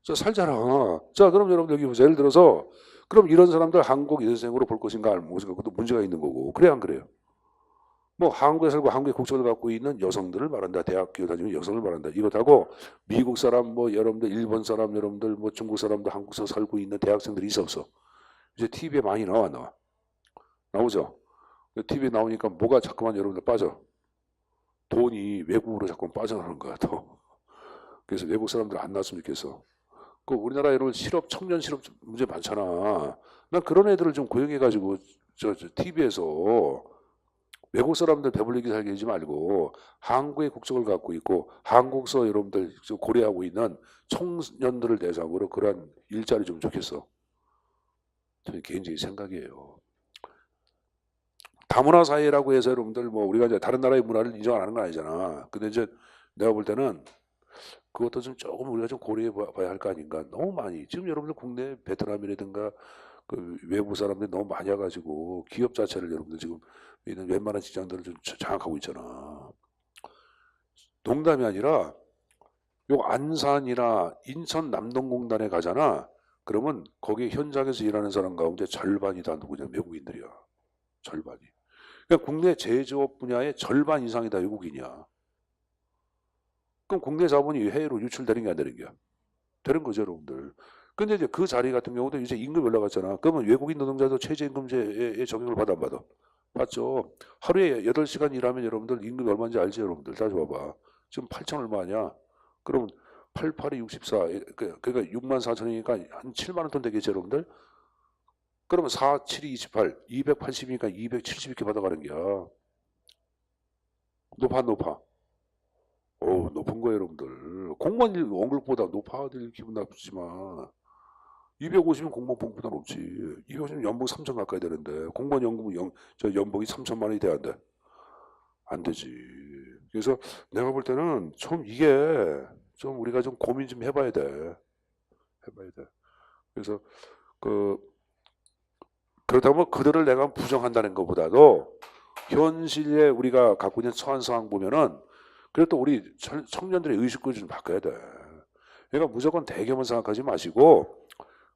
[SPEAKER 1] 자, 살잖아. 자, 그럼 여러분들 여기 보세요. 예를 들어서 그럼 이런 사람들 한국 여대생으로 볼 것인가 안 볼 것인가 그것도 문제가 있는 거고. 그래 안 그래요? 뭐 한국에 살고 한국의 국적을 갖고 있는 여성들을 말한다. 대학교 다니는 여성을 말한다. 이것하고 미국 사람 뭐 여러분들 일본 사람 여러분들 뭐 중국 사람도 한국에서 살고 있는 대학생들이 있어 없어? 이제 TV에 많이 나와 나오죠. TV에 나오니까 뭐가 자꾸만 여러분들 빠져. 돈이 외국으로 자꾸 빠져나가는 거야 더. 그래서 외국 사람들 안 나왔으면 좋겠어. 그 우리나라 여러분 실업 청년 실업 문제 많잖아. 난 그런 애들을 좀 고용해가지고 저 TV에서 외국 사람들 배불리게 살게 하지 말고 한국의 국적을 갖고 있고 한국서 여러분들 고려하고 있는 청년들을 대상으로 그러한 일자리 좀 좋겠어. 저는 개인적인 생각이에요. 다문화 사회라고 해서 여러분들 뭐 우리가 이제 다른 나라의 문화를 인정 안 하는 건 아니잖아. 근데 이제 내가 볼 때는 그것도 좀 조금 우리가 좀 고려해 봐야 할 거 아닌가. 너무 많이 지금 여러분들 국내 베트남이라든가 그 외부 사람들이 너무 많이 와가지고 기업 자체를 여러분들 지금 있는 웬만한 직장들을 좀 장악하고 있잖아. 농담이 아니라 요 안산이나 인천 남동공단에 가잖아. 그러면 거기 현장에서 일하는 사람 가운데 절반이 다 누구냐? 외국인들이야. 절반이. 그러니까 국내 제조업 분야의 절반 이상이 다 외국인이야. 그럼 국내 자본이 해외로 유출되는 게 안 되는 거야. 되는 거죠, 여러분들. 근데 이제 그 자리 같은 경우도 이제 임금 올라갔잖아. 그러면 외국인 노동자도 최저임금제에 적용을 받아 안 받아? 받죠. 하루에 8시간 일하면 여러분들 임금이 얼마인지 알지, 여러분들? 다시 봐봐. 지금 8천 얼마 아니야? 그럼 8, 8이 64, 그러니까 6만 4천이니까 한 7만 원 돈 되겠지, 여러분들? 그러면 4, 7이 28, 280이니까 270 이렇게 받아가는 거야. 높아, 안 높아? 높은 거예요, 여러분들. 공무원 일 월급보다 높아질 기분 나쁘지만 250은 공무원 봉보다 높지. 250은 연봉 3천 가까이 되는데 공무원 저 연봉이 3천만 원이 돼야 안 돼? 안 되지. 그래서 내가 볼 때는 좀 이게 좀 우리가 좀 고민 좀 해봐야 돼. 해봐야 돼. 그래서 그 그렇다면 그들을 내가 부정한다는 것보다도 현실에 우리가 갖고 있는 처한 상황 보면은 그래도 우리 청년들의 의식을 좀 바꿔야 돼. 그러니까 무조건 대기업만 생각하지 마시고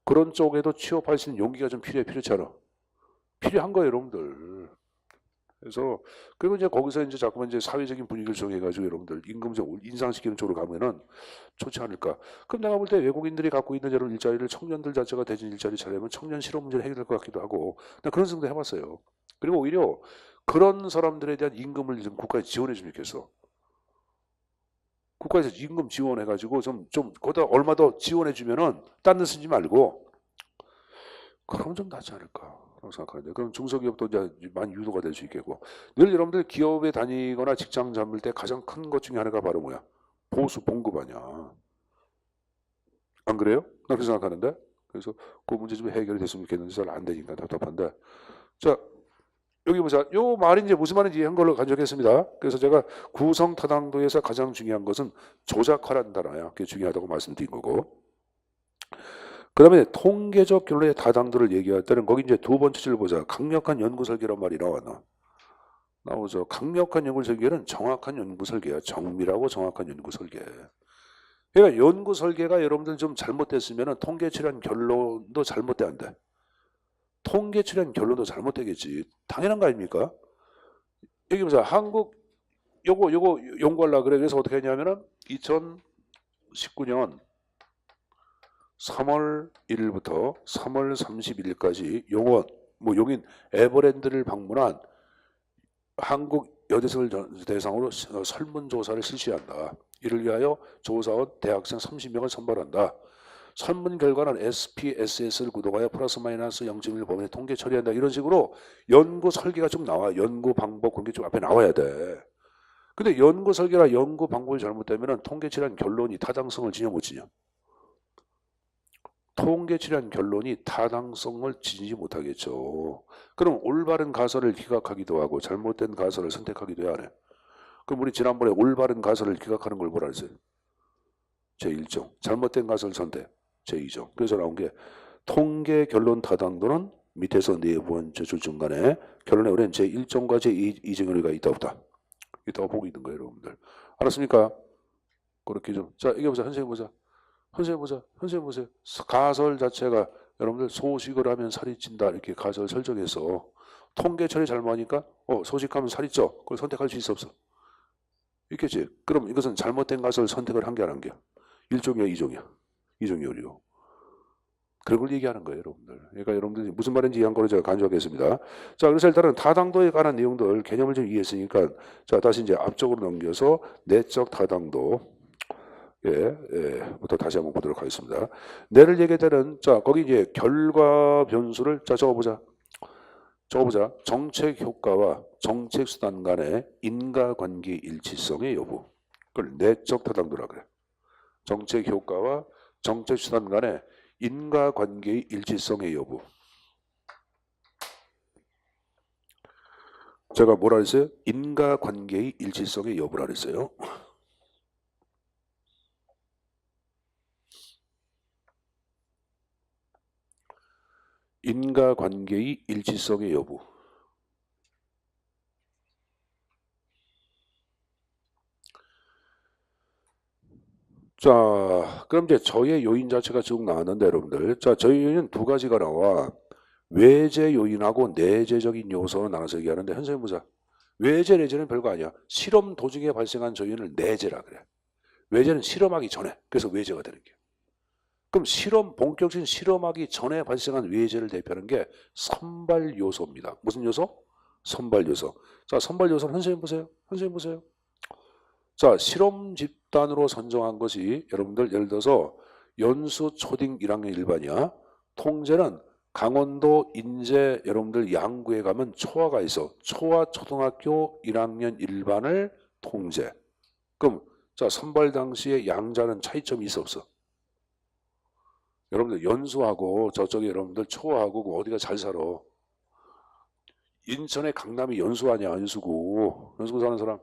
[SPEAKER 1] 그런 쪽에도 취업할 수 있는 용기가 좀 필요하잖아. 필요한 거예요, 여러분들. 그래서 그리고 이제 거기서 이제 자꾸만 이제 사회적인 분위기를 정해가지고 여러분들 임금 좀 인상시키는 쪽으로 가면은 좋지 않을까. 그럼 내가 볼 때 외국인들이 갖고 있는 이런 일자리를 청년들 자체가 대신 일자리 차리면 청년 실업 문제를 해결될 것 같기도 하고 나 그런 생각도 해봤어요. 그리고 오히려 그런 사람들에 대한 임금을 좀 국가에 지원해 주면 좋겠어. 국가에서 임금 지원해가지고 좀 거기다 얼마 더 지원해주면은 딴 데 쓰지 말고 그럼 좀 낫지 않을까 라고 생각하는데 그럼 중소기업도 이제 많이 유도가 될 수 있겠고 늘 여러분들 기업에 다니거나 직장 잡을 때 가장 큰 것 중에 하나가 바로 뭐야? 보수 봉급 아니야. 안 그래요? 나 그렇게 생각하는데 그래서 그 문제 좀 해결이 됐으면 좋겠는데 잘 안 되니까 답답한데 자 여기 보자. 요 말이 이제 무슨 말인지 이해한 걸로 간주하겠습니다. 그래서 제가 구성 타당도에서 가장 중요한 것은 조작하라는 단어야. 그게 중요하다고 말씀드린 거고. 그 다음에 통계적 결론의 타당도를 얘기할 때는 거기 이제 두 번째 줄 보자. 강력한 연구 설계란 말이 나오죠. 강력한 연구 설계는 정확한 연구 설계야. 정밀하고 정확한 연구 설계. 그러니까 연구 설계가 여러분들 좀 잘못됐으면 통계 출현 결론도 잘못돼 안 돼. 통계 출현 결론도 잘못되겠지. 당연한 거 아닙니까? 여기 보자. 한국 요거 연구하려고 그래. 그래서 어떻게 했냐면은 2019년 3월 1일부터 3월 31일까지 용인 에버랜드를 방문한 한국 여대생을 대상으로 설문조사를 실시한다. 이를 위하여 조사원 대학생 30명을 선발한다. 설문 결과는 SPSS를 구독하여 플러스 마이너스 0.1 범위에 통계 처리한다. 이런 식으로 연구 설계가 좀 나와. 연구 방법 그런 게 좀 앞에 나와야 돼. 근데 연구 설계나 연구 방법이 잘못되면 통계 처리한 결론이 타당성을 지냐 못 지냐. 통계 처리한 결론이 타당성을 지니지 못하겠죠. 그럼 올바른 가설을 기각하기도 하고 잘못된 가설을 선택하기도 해야 해. 그럼 우리 지난번에 올바른 가설을 기각하는 걸 뭐라 했어요? 제1종. 잘못된 가설 선택. 제2종. 그래서 나온 게 통계 결론 타당도는 밑에서 네 번째 줄 중간에 결론에 우리는 제1종과 제2종의 있다 없다. 있다고 보고 있는 거예요, 여러분들. 알았습니까? 그렇게 좀. 자, 이게 보자. 선생님 보자. 선생님 보세요. 가설 자체가 여러분들 소식을 하면 살이 찐다. 이렇게 가설 설정해서 통계 처리 잘못하니까 소식하면 살이 쪄. 그걸 선택할 수 있어 없어? 있겠지. 그럼 이것은 잘못된 가설 선택을 한 게 안 한 게. 1종이야, 2종이야. 2종이 오류. 그런 걸 얘기하는 거예요, 여러분들. 그러니까 여러분들이 무슨 말인지 이해한 거를 제가 간주하겠습니다. 자, 그래서 일단은 타당도에 관한 내용들, 개념을 좀 이해했으니까, 자, 다시 이제 앞쪽으로 넘겨서 내적 타당도, 부터 다시 한번 보도록 하겠습니다. 내를 얘기할 때는, 자, 거기 이제 결과 변수를, 자, 적어보자. 정책 효과와 정책 수단 간의 인과관계 일치성의 여부. 그걸 내적 타당도라 그래. 정책 효과와 정책 수단 간의 인과관계의 일치성의 여부. 제가 뭐라 했어요? 인과관계의 일치성의 여부라 그랬어요. 인과관계의 일치성의 여부. 자, 그럼 이제 저의 요인 자체가 쭉 나왔는데 여러분들, 자, 저의 요인은 두 가지가 나와. 외재 요인하고 내재적인 요소로 나눠서 얘기하는데, 선생님 보자. 외재 내재는 별거 아니야. 실험 도중에 발생한 조인을 내재라 그래. 외재는 실험하기 전에, 그래서 외재가 되는 게. 그럼 본격적인 실험하기 전에 발생한 외재를 대표하는 게 선발 요소입니다. 무슨 요소? 선발 요소. 자, 선발 요소는 선생님 보세요. 선생님 보세요. 자, 실험 집단으로 선정한 것이 여러분들 예를 들어서 연수 초딩 1학년 1반이야. 통제는 강원도 인제 여러분들 양구에 가면 초화가 있어. 초화 초등학교 1학년 1반을 통제. 그럼 자, 선발 당시에 양자는 차이점이 있어 없어? 여러분들 연수하고 저쪽에 여러분들 초화하고 어디가 잘 살아? 인천에 강남이 연수하냐 연수구. 연수구 사는 사람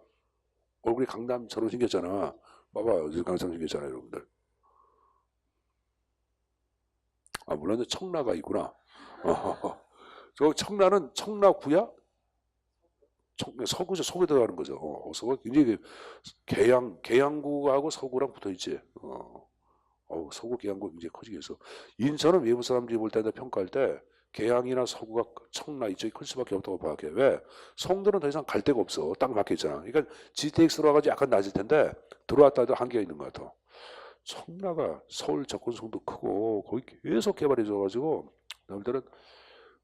[SPEAKER 1] 얼굴이 강남처럼 생겼잖아. 봐봐, 강남처럼 생겼잖아, 여러분들. 아, 물론 청라가 있구나. 저 청라는 청라구야? 서구죠. 서구에 들어가는 거죠. 서구 굉장히 계양구하고 서구랑 붙어 있지. 서구 계양구 굉장히 커지겠어. 인천은 외부 사람들이 볼 때나 평가할 때 계양이나 서구가 청라 이쪽이 클 수밖에 없다고 봐야 왜? 성도는 더 이상 갈 데가 없어. 딱 막혀 있잖아. 그러니까 GTX로 와가지고 약간 낮을 텐데 들어왔다 해도 한계가 있는 것 같아. 청라가 서울 접근성도 크고 거기 계속 개발해져가지고 남들은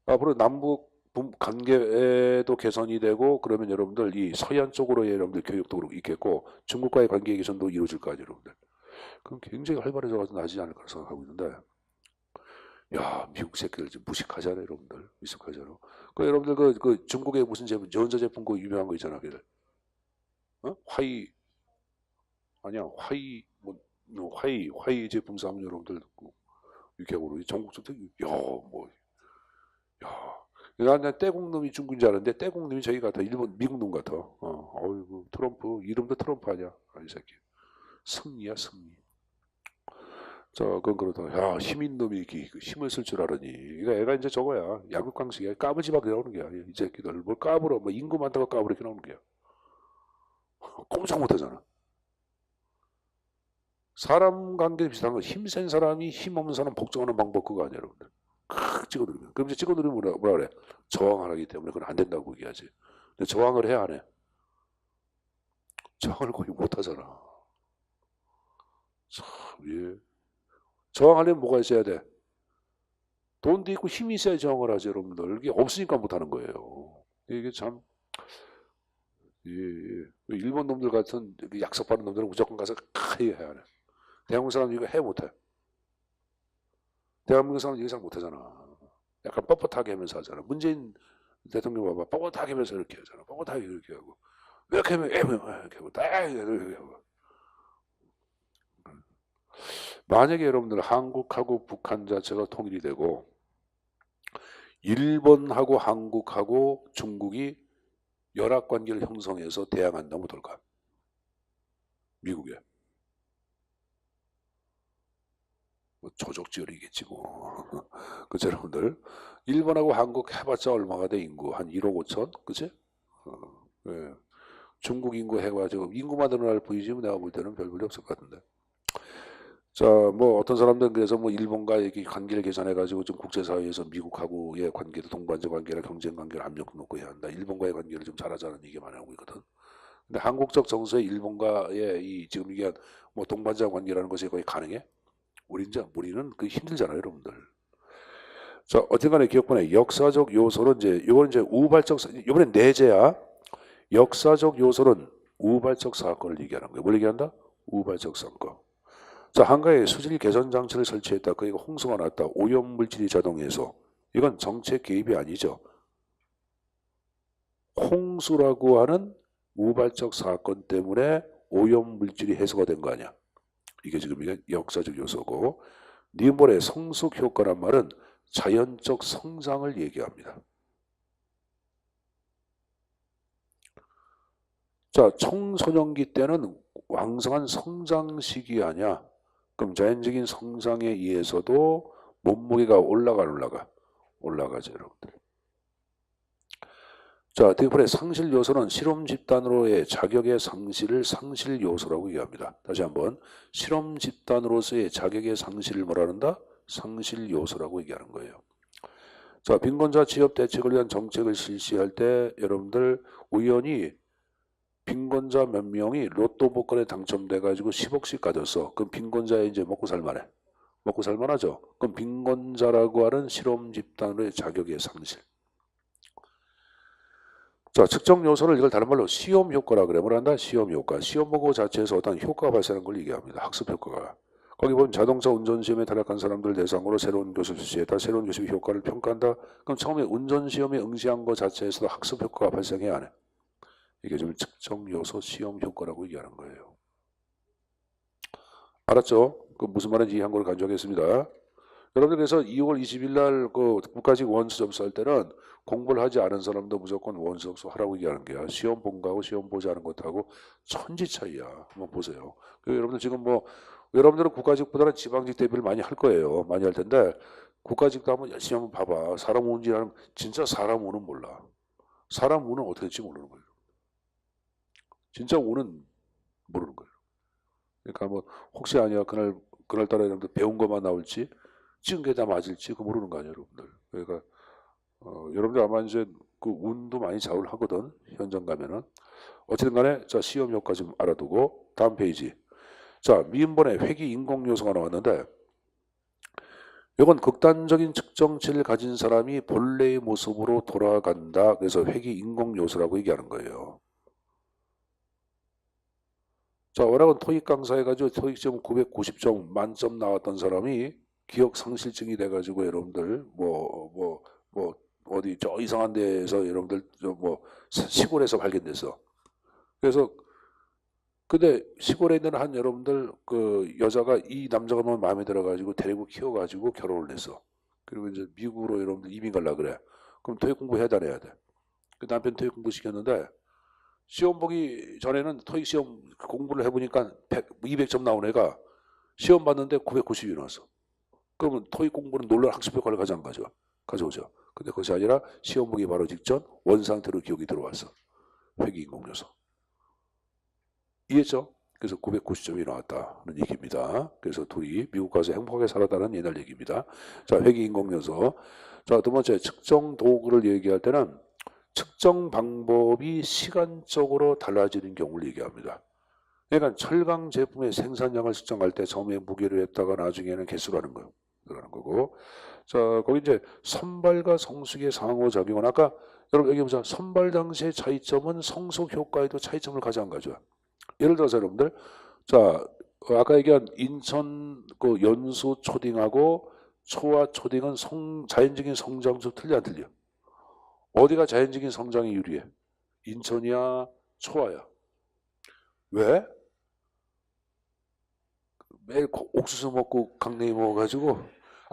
[SPEAKER 1] 앞으로 남북 관계도 개선이 되고 그러면 여러분들 이 서해안 쪽으로의 여러분들 교육도 있겠고 중국과의 관계 개선도 이루어질 거 아니에요, 여러분들. 그럼 굉장히 활발해져가지고 나지 않을까 생각하고 있는데, 야, 미국 새끼들 좀 무식하잖아요, 여러분들. 무식하잖아. 그 여러분들 그 중국의 무슨 제품, 전자제품 그 유명한 거 있잖아, 걔들. 화이 아니야, 화이 제품 사면 여러분들 이렇게 하고 전국적으로 야, 난 떼국놈이 중국인 줄 알았는데 떼국놈이 저기 같아. 일본 미국 놈 같아. 어이구 트럼프 이름도 트럼프 아니야? 이 새끼. 승리야 승리. 자, 그건 그렇다. 야, 힘인 놈이 이렇게 힘을 쓸 줄 알았니? 그러니까 애가 이제 저거야. 야구강식이야. 까불지밖에 나오는 거야. 이 새끼들 뭘 까불어? 뭐 인구 많다고 까불어 이렇게 나오는 거야. 꼼짝 못하잖아. 사람 관계 비슷한 거. 힘센 사람이 힘 없는 사람 복종하는 방법 그거 아니야, 여러분들. 칵 찍어 누르면. 그럼 이제 찍어 누르면 뭐라 그래? 저항을 하기 때문에 그건 안 된다고 얘기하지. 근데 저항을 해야 안 해? 저항을 거의 못 하잖아. 참, 예. 저항하려면 뭐가 있어야 돼? 돈도 있고 힘이 있어야 저항을 하죠, 여러분들. 이게 없으니까 못 하는 거예요. 이게 참, 예, 예. 일본 놈들 같은 약속하는 놈들은 무조건 가서 해야 해. 대한민국 사람 이거 해 못해. 대한민국 사람 이거 잘 못하잖아. 약간 뻣뻣하게 하면서 하잖아. 문재인 대통령 봐봐. 뻣뻣하게 하면서 이렇게 하잖아. 뻣뻣하게 이렇게 하고. 이렇게 하면 이렇게 하고 딱 이렇게 하고. 만약에 여러분들 한국하고 북한 자체가 통일이 되고 일본하고 한국하고 중국이 열악관계를 형성해서 대항한다면 어떨까? 미국에. 뭐 조족지열이겠지 뭐. 그치 여러분들? 일본하고 한국 해봤자 얼마가 돼 인구? 한 1억 5천? 그치? 예. 중국 인구 해가지고 인구만 늘어날 뿐이지 내가 볼 때는 별 볼일 없을 것 같은데. 자, 뭐 어떤 사람들은 그래서 뭐 일본과 이렇게 관계를 개선해가지고 좀 국제사회에서 미국하고의 관계도 동반자 관계나 경쟁 관계를 압력 놓고 해야 한다. 일본과의 관계를 좀 잘하자는 얘기만 하고 있거든. 근데 한국적 정서에 일본과의 이 지금 이게 뭐 동반자 관계라는 것이 거의 가능해? 우리는 그 힘들잖아요, 여러분들. 자, 어쨌간에 기억번에 역사적 요소는 이건 이제 이번엔 내재야. 역사적 요소는 우발적 사건을 얘기하는 거예요. 뭘 얘기한다? 우발적 사건. 자, 한가에 수질 개선 장치를 설치했다. 그러니까 홍수가 났다. 오염물질이 자동해서. 이건 정책 개입이 아니죠. 홍수라고 하는 우발적 사건 때문에 오염물질이 해소가 된 거 아니야. 이게 지금 이게 역사적 요소고. 니은볼의 성숙 효과란 말은 자연적 성장을 얘기합니다. 자, 청소년기 때는 왕성한 성장 시기 아니야. 그럼 자연적인 성장에 의해서도 몸무게가 올라가. 올라가죠, 여러분들. 자, 디프의 상실 요소는 실험 집단으로의 자격의 상실을 상실 요소라고 얘기합니다. 다시 한번 실험 집단으로서의 자격의 상실을 뭐라 한다? 상실 요소라고 얘기하는 거예요. 자, 빈곤자 취업 대책을 위한 정책을 실시할 때 여러분들 우연히 빈곤자 몇 명이 로또 복권에 당첨돼 가지고 10억씩 가졌어. 그럼 빈곤자에 이제 먹고 살만해. 먹고 살만하죠. 그럼 빈곤자라고 하는 실험 집단의 자격의 상실. 자, 측정 요소를 이걸 다른 말로 시험 효과라 그래. 뭐라 한다? 시험 효과. 시험 보고 자체에서 어떤 효과가 발생하는 걸 얘기합니다. 학습 효과가. 거기 보면 자동차 운전 시험에 탈락한 사람들 대상으로 새로운 교습 실시했다. 새로운 교습 효과를 평가한다. 그럼 처음에 운전 시험에 응시한 것 자체에서도 학습 효과가 발생해야 하네. 이게 좀 측정 요소 시험 효과라고 얘기하는 거예요. 알았죠? 그 무슨 말인지 이해한 걸 간주하겠습니다. 여러분들 그래서 2월 20일 날 그 국가직 원수 접수할 때는 공부를 하지 않은 사람도 무조건 원수 접수하라고 얘기하는 게야. 시험 본 거하고 시험 보지 않은 것하고 천지 차이야. 한번 보세요. 여러분들 지금 뭐 여러분들은 국가직보다는 지방직 대비를 많이 할 거예요. 많이 할 텐데 국가직도 한번 열심히 한번 봐봐. 사람 운지 하는 진짜 사람 운은 몰라. 사람 운은 어떻게 될지 모르는 거예요. 진짜 운은 모르는 거예요. 그러니까 뭐 혹시 아니야 그날따라 여러분들 배운 것만 나올지 찍은 게 다 맞을지 그거 모르는 거 아니에요, 여러분들. 그러니까 여러분들 아마 이제 그 운도 많이 좌우를 하거든, 현장 가면은. 어쨌든 간에 자, 시험 효과 좀 알아두고 다음 페이지. 자, 미인번에 회귀 인공 요소가 나왔는데 이건 극단적인 측정치를 가진 사람이 본래의 모습으로 돌아간다. 그래서 회귀 인공 요소라고 얘기하는 거예요. 자, 워낙은 토익 강사해가지고 토익 시험 990점 만점 나왔던 사람이 기억 상실증이 돼가지고 여러분들 뭐 어디 저 이상한 데에서 여러분들 뭐 시골에서 발견됐어. 그래서 근데 시골에 있는 한 여러분들 그 여자가 이 남자가 너무 마음에 들어가지고 데리고 키워가지고 결혼을 했어. 그리고 이제 미국으로 여러분들 이민 갈라 그래. 그럼 토익 공부 해야 돼, 해야 돼. 그 남편 토익 공부 시켰는데 시험 보기 전에는 토익 시험 공부를 해보니까 200점 나온 애가 시험 봤는데 990이 나왔어. 그러면 토익 공부는 놀랄 학습 효과를 가져오죠. 근데 그것이 아니라 시험 보기 바로 직전 원 상태로 기억이 들어왔어. 회귀 인공 요소. 이해했죠? 그래서 990점이 나왔다는 얘기입니다. 그래서 둘이 미국 가서 행복하게 살았다는 옛날 얘기입니다. 자, 회귀 인공 요소. 자, 두 번째 측정 도구를 얘기할 때는 측정 방법이 시간적으로 달라지는 경우를 얘기합니다. 그러니까 철강 제품의 생산량을 측정할 때 처음에 무게로 했다가 나중에는 개수로 하는 거예요. 들어가는 거고. 자, 거기 이제 선발과 성숙의 상호작용은 아까 여러분 여기 보자. 선발 당시의 차이점은 성숙 효과에도 차이점을 가져간 거죠. 예를 들어서 여러분들 자 아까 얘기한 인천 그 연수 초딩하고 초와 초딩은 자연적인 성장도 틀려 안 틀려? 어디가 자연적인 성장이 유리해? 인천이야 초와야. 왜? 매일 옥수수 먹고 강냉이 먹어가지고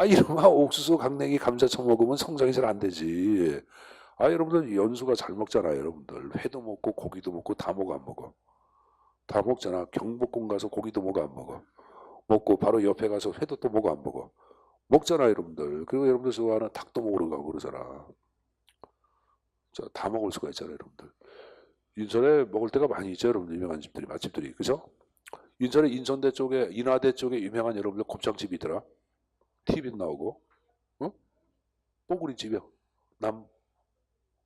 [SPEAKER 1] 이러면 옥수수 강냉이 감자청 먹으면 성장이 잘 안 되지. 여러분들 연수가 잘 먹잖아요. 여러분들 회도 먹고 고기도 먹고 다 먹어 안 먹어? 다 먹잖아. 경복궁 가서 고기도 먹어 안 먹어? 먹고 바로 옆에 가서 회도 또 먹어 안 먹어? 먹잖아 여러분들. 그리고 여러분들 좋아하는 닭도 먹으러 가고 그러잖아. 자, 다 먹을 수가 있잖아요 여러분들. 인천에 먹을 때가 많이 있죠 여러분들. 유명한 집들이 맛집들이 그죠? 인천에 인천대 쪽에 인하대 쪽에 유명한 여러분들 곱창집이 있더라. TV도 나오고 어? 뽀구리 집이야. 남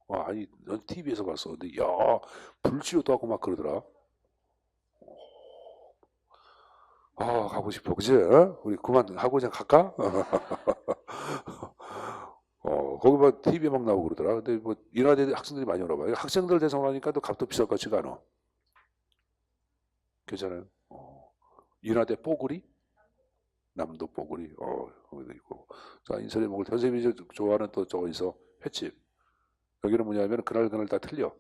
[SPEAKER 1] 아니 넌 TV에서 봤어. 근데 야 불치료도 하고 막 그러더라. 가고 싶어 그지? 우리 그만하고 그냥 갈까? 거기 뭐 TV에 막 나오고 그러더라. 근데 뭐 인하대 학생들이 많이 오나 봐요. 학생들 대상으로 하니까 또 값도 비쌀 것 같지가 않아. 괜찮아요. 인하대 뽀구리? 남도 뽀구리. 거기도 있고. 자, 인천에 먹을 때 선생님이 좋아하는 또 저거 있어. 횟집. 여기는 뭐냐면 그날 다 틀려.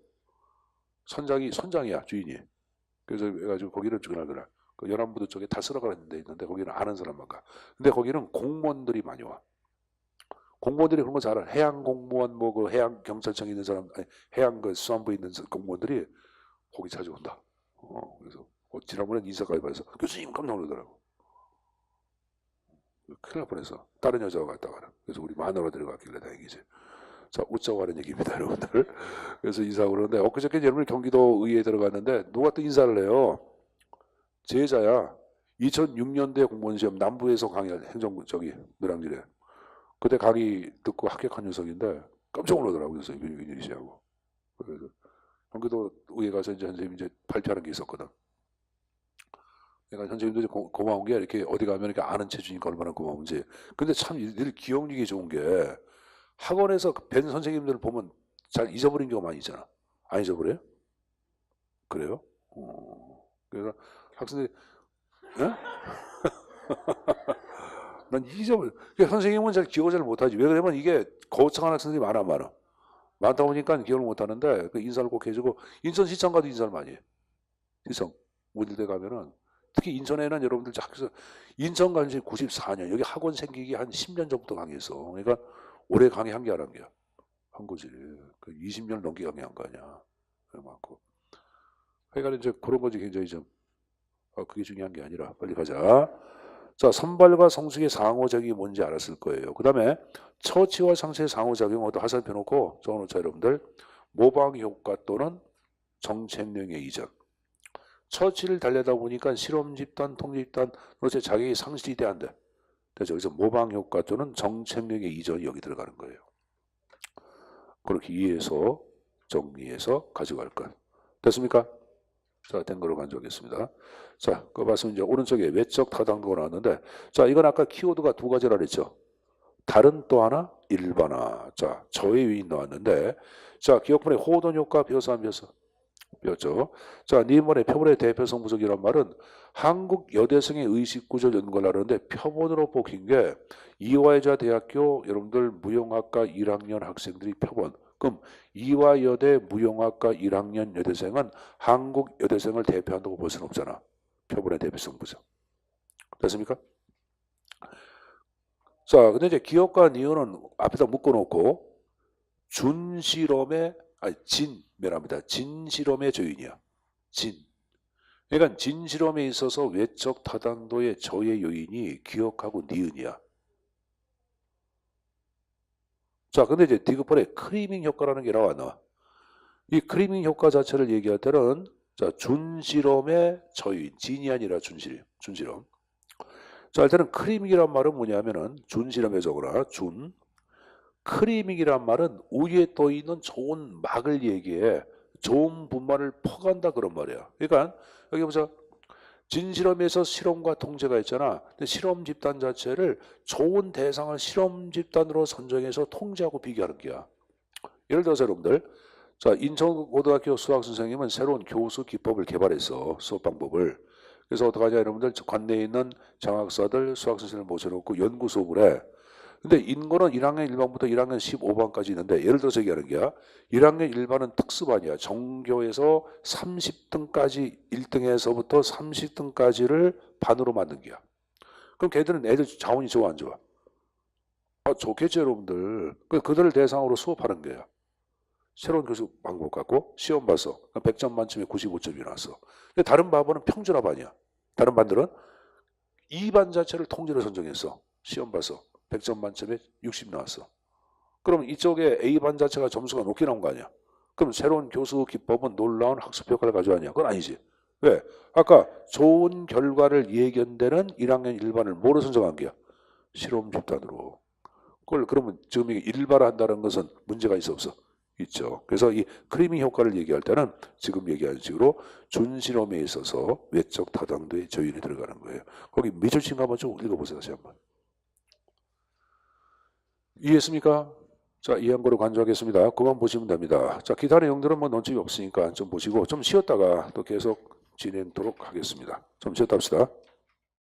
[SPEAKER 1] 선장이야 주인이. 그래서 해가지고 거기는 그날 그 연안부두 쪽에 달서라가는 데 있는데 거기는 아는 사람만 가. 근데 거기는 공무원들이 많이 와. 공무원들이 그런 거 잘 알아. 해양 공무원 뭐 그 해양 경찰청 있는 사람, 아니, 해양 그 수안부 있는 공무원들이 거기 자주 온다. 그래서 지난번에 인사까지 받아서 교수님 깜짝 놀라더라고. 큰일 날 뻔해서 다른 여자가 갔다가 그래서 우리 마누라 데려갔길래 다행이지. 자, 웃자고 하는 얘기입니다, 여러분들. 그래서 인사하고 그러는데 엊그저께 여러분 경기도 의회에 들어갔는데 누가 또 인사를 해요. 제자야. 2006년도에 공무원 시험 남부에서 강의할 행정부 저기 노량진에 그때 강의 듣고 합격한 녀석인데 깜짝 놀라더라고요. 그래서 웬일이시냐고. 그래서 경기도 의회 가서 이제 선생님이 이제 발표하는 게 있었거든. 그러니까 선생님도 고마운 게 이렇게 어디 가면 이렇게 아는 체 주니까 얼마나 고마운지. 근데 참 늘 기억력이 좋은 게 학원에서 뵌 선생님들을 보면 잘 잊어버린 경우가 많이 있잖아. 안 잊어버려요? 그래요? 그래서 학생들이 예? 난 잊어버려. 그러니까 선생님은 잘 기억을 잘 못하지. 왜 그러면 이게 거창한 학생들이 많아. 많다 보니까 기억을 못하는데 그 인사를 꼭 해주고 인천시청 가도 인사를 많이 해. 시청 모딜대 가면은 특히 인천에는 여러분들 학교에서 인천 간 지 94년 여기 학원 생기기 한 10년 전부터 강의했어. 그러니까 올해 강의한 게 안 한 게야. 한 거지. 그 20년 넘게 강의한 거 아니야. 많고. 그러니까 이제 그런 거지 굉장히 좀 그게 중요한 게 아니라 빨리 가자. 자, 선발과 성숙의 상호작용이 뭔지 알았을 거예요. 그 다음에 처치와 상세의 상호작용을 또 하살펴놓고 적어놓자 여러분들. 모방 효과 또는 정책령의 이전. 처치를 달려다 보니까 실험 집단, 통제 집단, 그렇지 자격이 상실이 돼 안 돼. 그래서 여기서 모방 효과 또는 정책력의 이전이 여기 들어가는 거예요. 그렇게 이해해서 정리해서 가져갈 것. 됐습니까? 자, 된 거로 간주하겠습니다. 자, 그거 봤으면 이제 오른쪽에 외적 타당도가 나왔는데, 자, 이건 아까 키워드가 두 가지라 그랬죠. 다른 또 하나, 일반화. 자, 저의 위인 나왔는데, 자, 기억분의 호돈 효과 배워서 안 배웠어? 배웠죠. 자, 니번의 표본의 대표성 부족이란 말은 한국 여대생의 의식구조 연구를 하는데 표본으로 뽑힌 게 이화여자 대학교 여러분들 무용학과 1학년 학생들이 표본. 그럼 이화여대 무용학과 1학년 여대생은 한국 여대생을 대표한다고 볼 수는 없잖아. 표본의 대표성 부족. 됐습니까? 자, 근데 이제 기억과 니은은 앞에다 묶어놓고 준실험의 미안합니다. 진실험의 조인이야. 그러니까 진실험에 있어서 외적 타당도의 저의 요인이 기억하고 니은이야. 자, 근데 이제 디귿번에 크리밍 효과라는 게 나와. 이 크리밍 효과 자체를 얘기할 때는 자, 준실험의 저인, 진이 아니라 준실험. 자, 일단은 크리밍이란 말은 뭐냐면은 준실험에 적어라. 크리밍이란 말은 위에 떠 있는 좋은 막을 얘기해. 좋은 분말을 퍼간다 그런 말이야. 그러니까 여기 보자. 진실험에서 실험과 통제가 있잖아. 근데 실험 집단 자체를 좋은 대상을 실험 집단으로 선정해서 통제하고 비교하는 거야. 예를 들어서 여러분들, 자, 인천고등학교 수학 선생님은 새로운 교수 기법을 개발했어. 수업 방법을. 그래서 어떡하냐 여러분들, 관내에 있는 장학사들 수학 선생님을 모셔놓고 연구 수업을 해. 근데 인고는 1학년 1반부터 1학년 15반까지 있는데 예를 들어서 얘기하는 게야. 1학년 1반은 특수반이야. 정교에서 30등까지 1등에서부터 30등까지를 반으로 만든 게야. 그럼 걔들은 애들 자원이 좋아 안 좋아? 좋겠죠 여러분들. 그들을 대상으로 수업하는 거야. 새로운 교수 방법 갖고 시험 봐서 100점 만점에 95점이 나왔어. 근데 다른 바보는 평준화반이야. 다른 반들은 2반 자체를 통제로 선정했어. 시험 봐서 100점 만점에 60 나왔어. 그럼 이쪽에 A반 자체가 점수가 높게 나온 거 아니야? 그럼 새로운 교수 기법은 놀라운 학습 효과를 가져왔냐? 그건 아니지. 왜? 아까 좋은 결과를 예견되는 1학년 1반을 뭐로 선정한 거야? 실험 집단으로. 그걸 그러면 지금 이게 일반화한다는 것은 문제가 있어 없어? 있죠. 그래서 이 크리밍 효과를 얘기할 때는 지금 얘기한 식으로 준실험에 있어서 외적 타당도의 조인이 들어가는 거예요. 거기 밑줄 친 거 한번 좀 읽어보세요. 다시 한번. 이해했습니까? 자, 이해한 거로 간주하겠습니다. 그만 보시면 됩니다. 자, 기타 내용들은 뭐 논점이 없으니까 좀 보시고 좀 쉬었다가 또 계속 진행토록 하겠습니다. 좀 쉬었다 합시다.